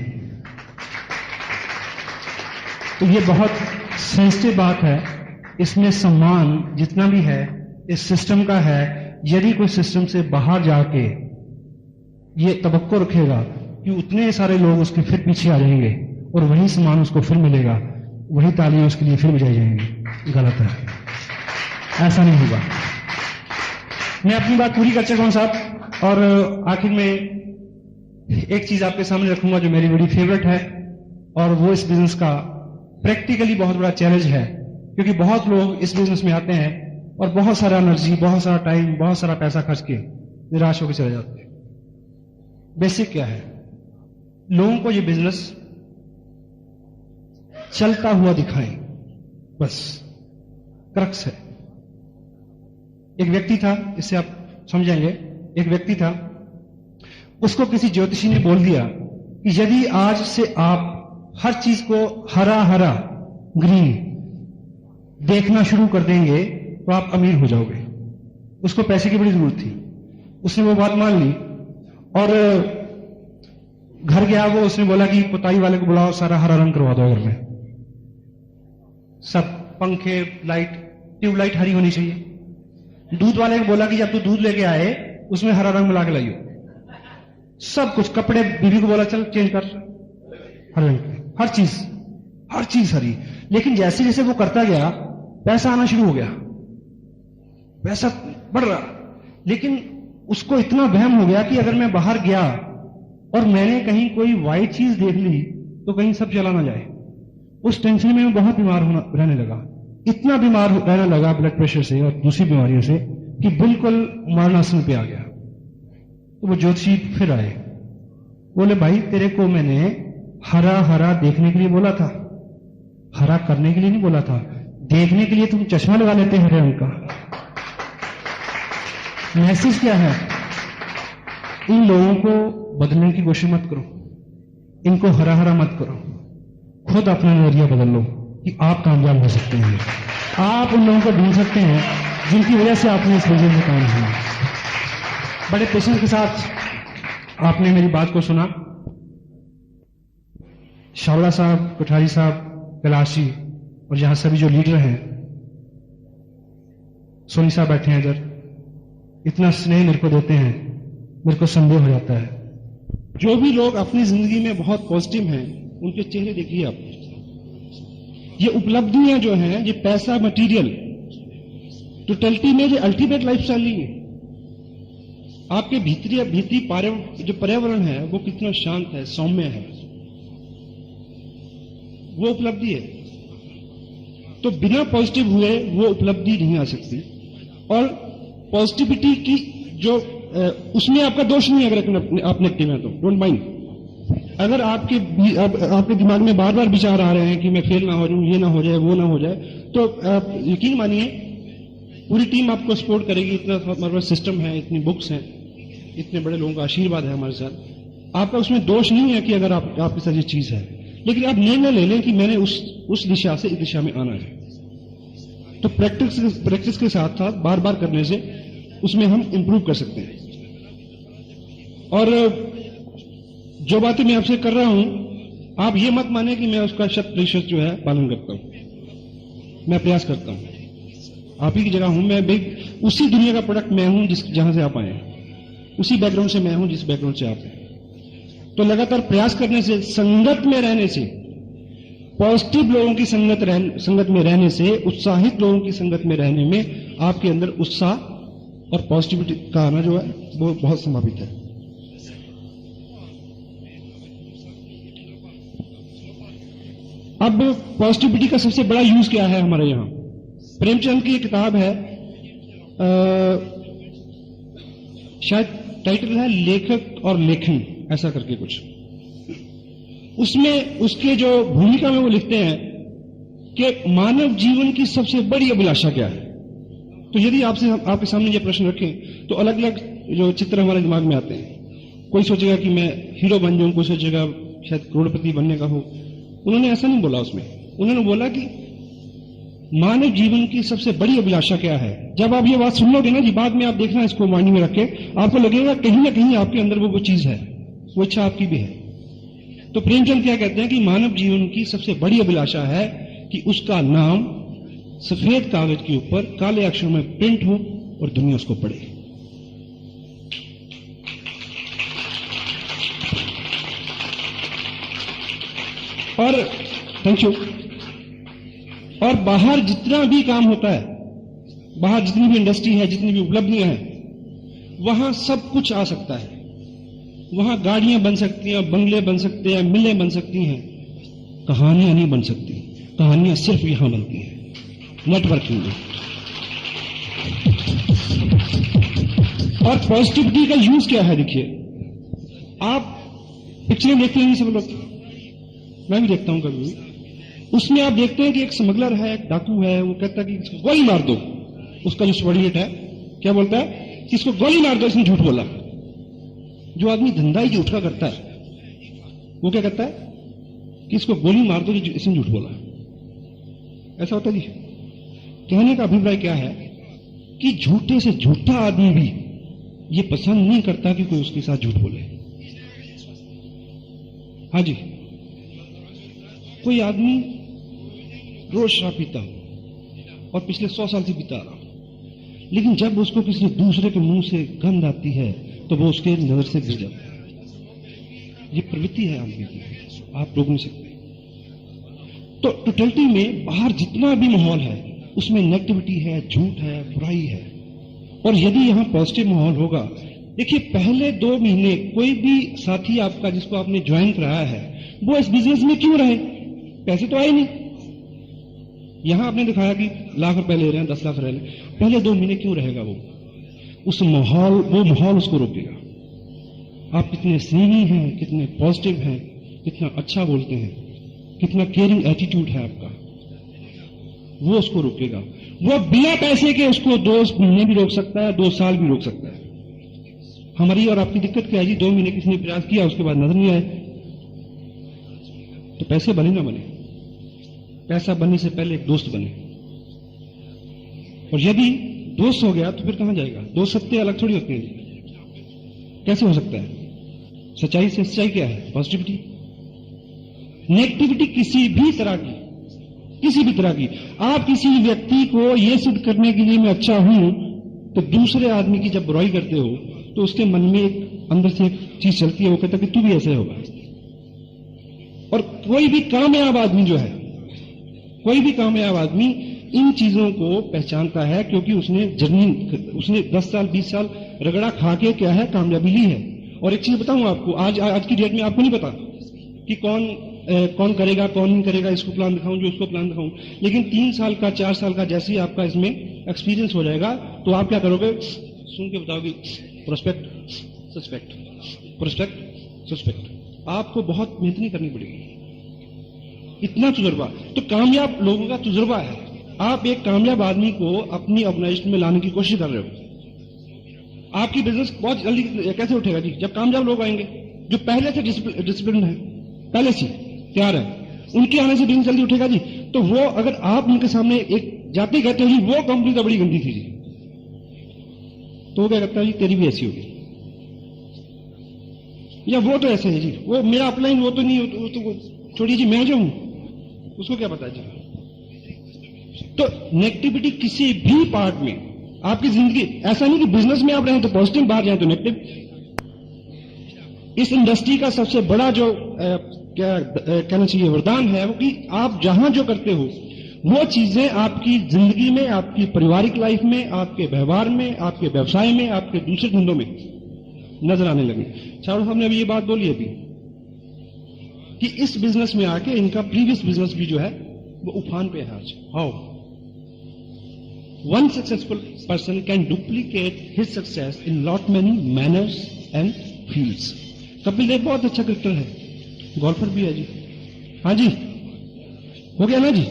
तो ये बहुत सेंसिटिव बात है इसमें सम्मान जितना भी है इस सिस्टम का है। यदि कोई सिस्टम से बाहर जाके ये तवक्को रखेगा कि उतने सारे लोग उसके फिर पीछे आ जाएंगे और वही सम्मान उसको फिर मिलेगा, वही तालियां उसके लिए फिर बजाई जाएंगी, गलत है, ऐसा नहीं होगा। मैं अपनी बात पूरी कर चुका हूं साहब, और आखिर में एक चीज आपके सामने रखूंगा जो मेरी बड़ी फेवरेट है, और वो इस बिजनेस का प्रैक्टिकली बहुत बड़ा चैलेंज है, क्योंकि बहुत लोग इस बिजनेस में आते हैं और बहुत सारा एनर्जी, बहुत सारा टाइम, बहुत सारा पैसा खर्च के निराश होकर चले जाते हैं। बेसिक क्या है, लोगों को ये बिजनेस चलता हुआ दिखाएं, बस क्रक्स है। एक व्यक्ति था, इससे आप समझेंगे, एक व्यक्ति था, उसको किसी ज्योतिषी ने बोल दिया कि यदि आज से आप हर चीज को हरा हरा ग्रीन देखना शुरू कर देंगे तो आप अमीर हो जाओगे। उसको पैसे की बड़ी जरूरत थी, उसने वो बात मान ली और घर गया वो। उसने बोला कि पुताई वाले को बुलाओ, सारा हरा रंग करवा दो घर में, सब पंखे, लाइट, ट्यूबलाइट हरी होनी चाहिए। दूध वाले को बोला कि जब तू दूध लेके आए उसमें हरा रंग मिला के लाइयो। सब कुछ, कपड़े, बीवी को बोला चल चेंज कर हरे रंग, हर चीज हरी। लेकिन जैसे जैसे वो करता गया पैसा आना शुरू हो गया, पैसा बढ़ रहा, लेकिन उसको इतना वहम हो गया कि अगर मैं बाहर गया और मैंने कहीं कोई वाइट चीज देख ली तो कहीं सब चला ना जाए। उस टेंशन में मैं बहुत बीमार रहने लगा, इतना बीमार रहने लगा ब्लड प्रेशर से और दूसरी बीमारियों से कि बिल्कुल मरणासन पे आ गया। तो वो ज्योतिषी फिर आए, बोले भाई तेरे को मैंने हरा हरा देखने के लिए बोला था, हरा करने के लिए नहीं बोला था। देखने के लिए तुम चश्मा लगा लेते हरे रंग का। मैसेज क्या है, इन लोगों को बदलने की कोशिश मत करो, इनको हरा हरा मत करो, खुद अपना नजरिया बदल लो कि आप कामयाब हो सकते हैं। आप उन लोगों को ढूंढ सकते हैं जिनकी वजह से आपने इस बिजनेस में काम किया। बड़े पेशेंस के साथ आपने मेरी बात को सुना। शावड़ा साहब, कोठारी साहब, कैलाशी और यहां सभी जो लीडर हैं, सोनी साहब बैठे हैं इधर, इतना स्नेह मेरे को देते हैं, मेरे को संदेह हो जाता है। जो भी लोग अपनी जिंदगी में बहुत पॉजिटिव हैं उनके चेहरे देखिए आप। ये उपलब्धियां जो हैं, ये पैसा, मटेरियल, टोटलिटी में ये अल्टीमेट लाइफस्टाइल नहीं है। आपके भीतरी जो पर्यावरण है वो कितना शांत है, सौम्य है, वो उपलब्धि है। तो बिना पॉजिटिव हुए वो उपलब्धि नहीं आ सकती। और पॉजिटिविटी की जो उसमें आपका दोष नहीं है, अगर आप नेगेटिव हैं तो डोंट माइंड। अगर आपके दिमाग में बार बार विचार आ रहे हैं कि मैं फेल ना हो जाऊं, ये ना हो जाए, वो ना हो जाए, तो यकीन मानिए पूरी टीम आपको सपोर्ट करेगी। इतना हमारे पास सिस्टम है, इतनी बुक्स हैं, इतने बड़े लोगों का आशीर्वाद है हमारे साथ। आपका उसमें दोष नहीं है कि अगर आपके साथ ये चीज है, लेकिन आप निर्णय ले लें कि मैंने उस दिशा से इस दिशा में आना है। तो प्रैक्टिस के साथ साथ बार बार करने से उसमें हम इंप्रूव कर सकते हैं। और जो बातें मैं आपसे कर रहा हूं, आप ये मत माने कि मैं उसका 100% जो है पालन करता हूं। मैं प्रयास करता हूं, आप ही की जगह हूं मैं, उसी दुनिया का प्रोडक्ट मैं हूं जहां से आप आए हैं, उसी बैकग्राउंड से मैं हूं जिस बैकग्राउंड से आप हैं। तो लगातार प्रयास करने से, संगत में रहने से, पॉजिटिव लोगों की संगत में रहने से, उत्साहित लोगों की संगत में रहने में आपके अंदर उत्साह और पॉजिटिविटी का आना जो है वो बहुत संभावित है। अब पॉजिटिविटी का सबसे बड़ा यूज क्या है हमारे यहां? प्रेमचंद की एक किताब है, शायद टाइटल है लेखक और लेखन, ऐसा करके कुछ। उसमें उसके जो भूमिका में वो लिखते हैं कि मानव जीवन की सबसे बड़ी अभिलाषा क्या है। तो यदि आपके सामने ये प्रश्न रखें तो अलग अलग जो चित्र हमारे दिमाग में आते हैं। कोई सोचेगा कि मैं हीरो बन जाऊं, कोई सोचेगा शायद करोड़पति बनने का हो। उन्होंने ऐसा नहीं बोला उसमें, उन्होंने बोला कि मानव जीवन की सबसे बड़ी अभिलाषा क्या है। जब आप ये बात सुन लोगे ना जी, बाद में आप देखना, इसको माइंड में रखे, आपको लगेगा कहीं ना कहीं आपके अंदर वो चीज है, वो इच्छा आपकी भी है। तो प्रेमचंद क्या कहते हैं कि मानव जीवन की सबसे बड़ी अभिलाषा है कि उसका नाम सफेद कागज के ऊपर काले अक्षरों में प्रिंट हो और दुनिया उसको पढ़े। और थैंक यू। और बाहर जितना भी काम होता है, बाहर जितनी भी इंडस्ट्री है, जितनी भी उपलब्धियां हैं, वहां सब कुछ आ सकता है। वहां गाड़ियां बन सकती हैं, बंगले बन सकते हैं, मिलें बन सकती हैं, कहानियां नहीं बन सकती। कहानियां सिर्फ यहां बनती हैं, नेटवर्किंग में। और पॉजिटिविटी का यूज क्या है? देखिए, आप पिक्चरें देखते हैं सब लोग, मैं भी देखता हूं कभी भी। उसमें आप देखते हैं कि एक स्मगलर है, एक डाकू है, वो कहता है कि इसको गोली मार दो। उसका जो सबॉर्डिनेट है क्या बोलता है कि इसको गोली मार दो, इसने झूठ बोला। जो आदमी धंधा ही झूठ का करता है वो क्या कहता है कि इसको गोली मार दो, इसने झूठ बोला। ऐसा होता है जी। कहने का अभिप्राय क्या है कि झूठे से झूठा आदमी भी ये पसंद नहीं करता कि कोई उसके साथ झूठ बोले। हाँ जी, कोई आदमी रोज शराब पीता हो और पिछले 100 साल से पीता रहा, लेकिन जब उसको किसी दूसरे के मुंह से गंध आती है तो वो उसके नजर से गिर जाता है। ये प्रवृत्ति है आदमी की, आप रोक नहीं सकते। तो टोटलिटी में बाहर जितना भी माहौल है उसमें नेगेटिविटी है, झूठ है, बुराई है। और यदि यहां पॉजिटिव माहौल होगा, देखिए पहले 2 महीने कोई भी साथी आपका जिसको आपने ज्वाइन कराया है वो इस बिजनेस में क्यों रहे? पैसे तो आए नहीं। यहां आपने दिखाया कि लाख रुपए ले रहे हैं, 10 लाख रह रहे, पहले 2 महीने क्यों रहेगा वो? उस माहौल, वो माहौल उसको रोकेगा। आप कितने स्नेही हैं, कितने पॉजिटिव हैं, कितना अच्छा बोलते हैं, कितना केयरिंग एटीट्यूड है आपका, वो उसको रोकेगा। वो बिना पैसे के उसको 2 महीने भी रोक सकता है, 2 साल भी रोक सकता है। हमारी और आपकी दिक्कत क्या है जी? 2 महीने किसी ने प्रयास किया, उसके बाद नजर नहीं आए, तो पैसे बने ना बने, पैसा बनने से पहले एक दोस्त बने। और यदि दोस्त हो गया तो फिर कहां जाएगा? दोस्त सत्य अलग थोड़ी होते हैं। कैसे हो सकता है? सच्चाई से सच्चाई क्या है? पॉजिटिविटी। नेगेटिविटी किसी भी तरह की, किसी भी तरह की, आप किसी व्यक्ति को यह सिद्ध करने के लिए मैं अच्छा हूं, तो दूसरे आदमी की जब बुराई करते हो तो उसके मन में एक अंदर से एक चीज चलती है, वो कहता है कि तू भी ऐसे होगा। और कोई भी कामयाब आदमी जो है, कोई भी कामयाब आदमी इन चीजों को पहचानता है, क्योंकि उसने जर्नी, उसने 10 साल 20 साल रगड़ा खा के क्या है कामयाबी ली है। और एक चीज बताऊं आपको, आज की डेट में आपको नहीं पता कि कौन करेगा, कौन नहीं करेगा, इसको प्लान दिखाऊं, जो उसको प्लान दिखाऊं। लेकिन 3 साल का, 4 साल का जैसे ही आपका इसमें एक्सपीरियंस हो जाएगा तो आप क्या करोगे? सुन के बताओगे प्रोस्पेक्ट सस्पेक्ट, प्रोस्पेक्ट सस्पेक्ट। आपको बहुत मेहनत नहीं करनी पड़ेगी, इतना तजुर्बा। तो कामयाब लोगों का तजुर्बा है। आप एक कामयाब आदमी को अपनी ऑर्गेनाइजेशन में लाने की कोशिश कर रहे हो, आपकी बिजनेस बहुत जल्दी कैसे उठेगा जी? जब कामयाब लोग आएंगे जो पहले से डिसिप्लिन है, पहले से तैयार है, उनके आने से बिजनेस जल्दी उठेगा जी। तो वो अगर आप उनके सामने एक जाते कहते हो जी वो कंपनी तो बड़ी गंदी थी जी, तो वो क्या कहता है जी तेरी भी ऐसी होगी, या वो तो ऐसे है जी, वो मेरा अपलाइन वो तो नहीं, वो तो छोड़िए जी, मैं जो हूं उसको क्या पता जी। तो नेगेटिविटी किसी भी पार्ट में आपकी जिंदगी, ऐसा नहीं कि बिजनेस में आप रहें तो पॉजिटिव, बाहर जाए तो नेगेटिव। इस इंडस्ट्री का सबसे बड़ा जो क्या कहना चाहिए वरदान है वो कि आप जहां जो करते हो वो चीजें आपकी जिंदगी में, आपकी पारिवारिक लाइफ में, आपके व्यवहार में, आपके व्यवसाय में, आपके दूसरे धंधों में नजर आने लगे। चारों साहब ने अभी ये बात बोली अभी कि इस बिजनेस में आके इनका प्रीवियस बिजनेस भी जो है वो उफान पे है आज। How one successful person can duplicate his success in lot many manners and fields. Kapil Dev बहुत अच्छा क्रिकेटर है, गोल्फर भी है जी। हाँ जी, हो गया ना जी।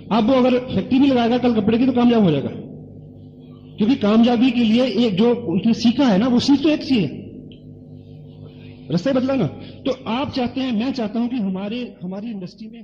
अब वो अगर फैक्ट्री भी लगाएगा कल कपड़े की तो कामयाब हो जाएगा, क्योंकि कामयाबी के लिए एक जो उसने सीखा है ना, वो सीख तो एक सी है, रास्ता बदला ना। तो आप चाहते हैं, मैं चाहता हूं कि हमारी इंडस्ट्री में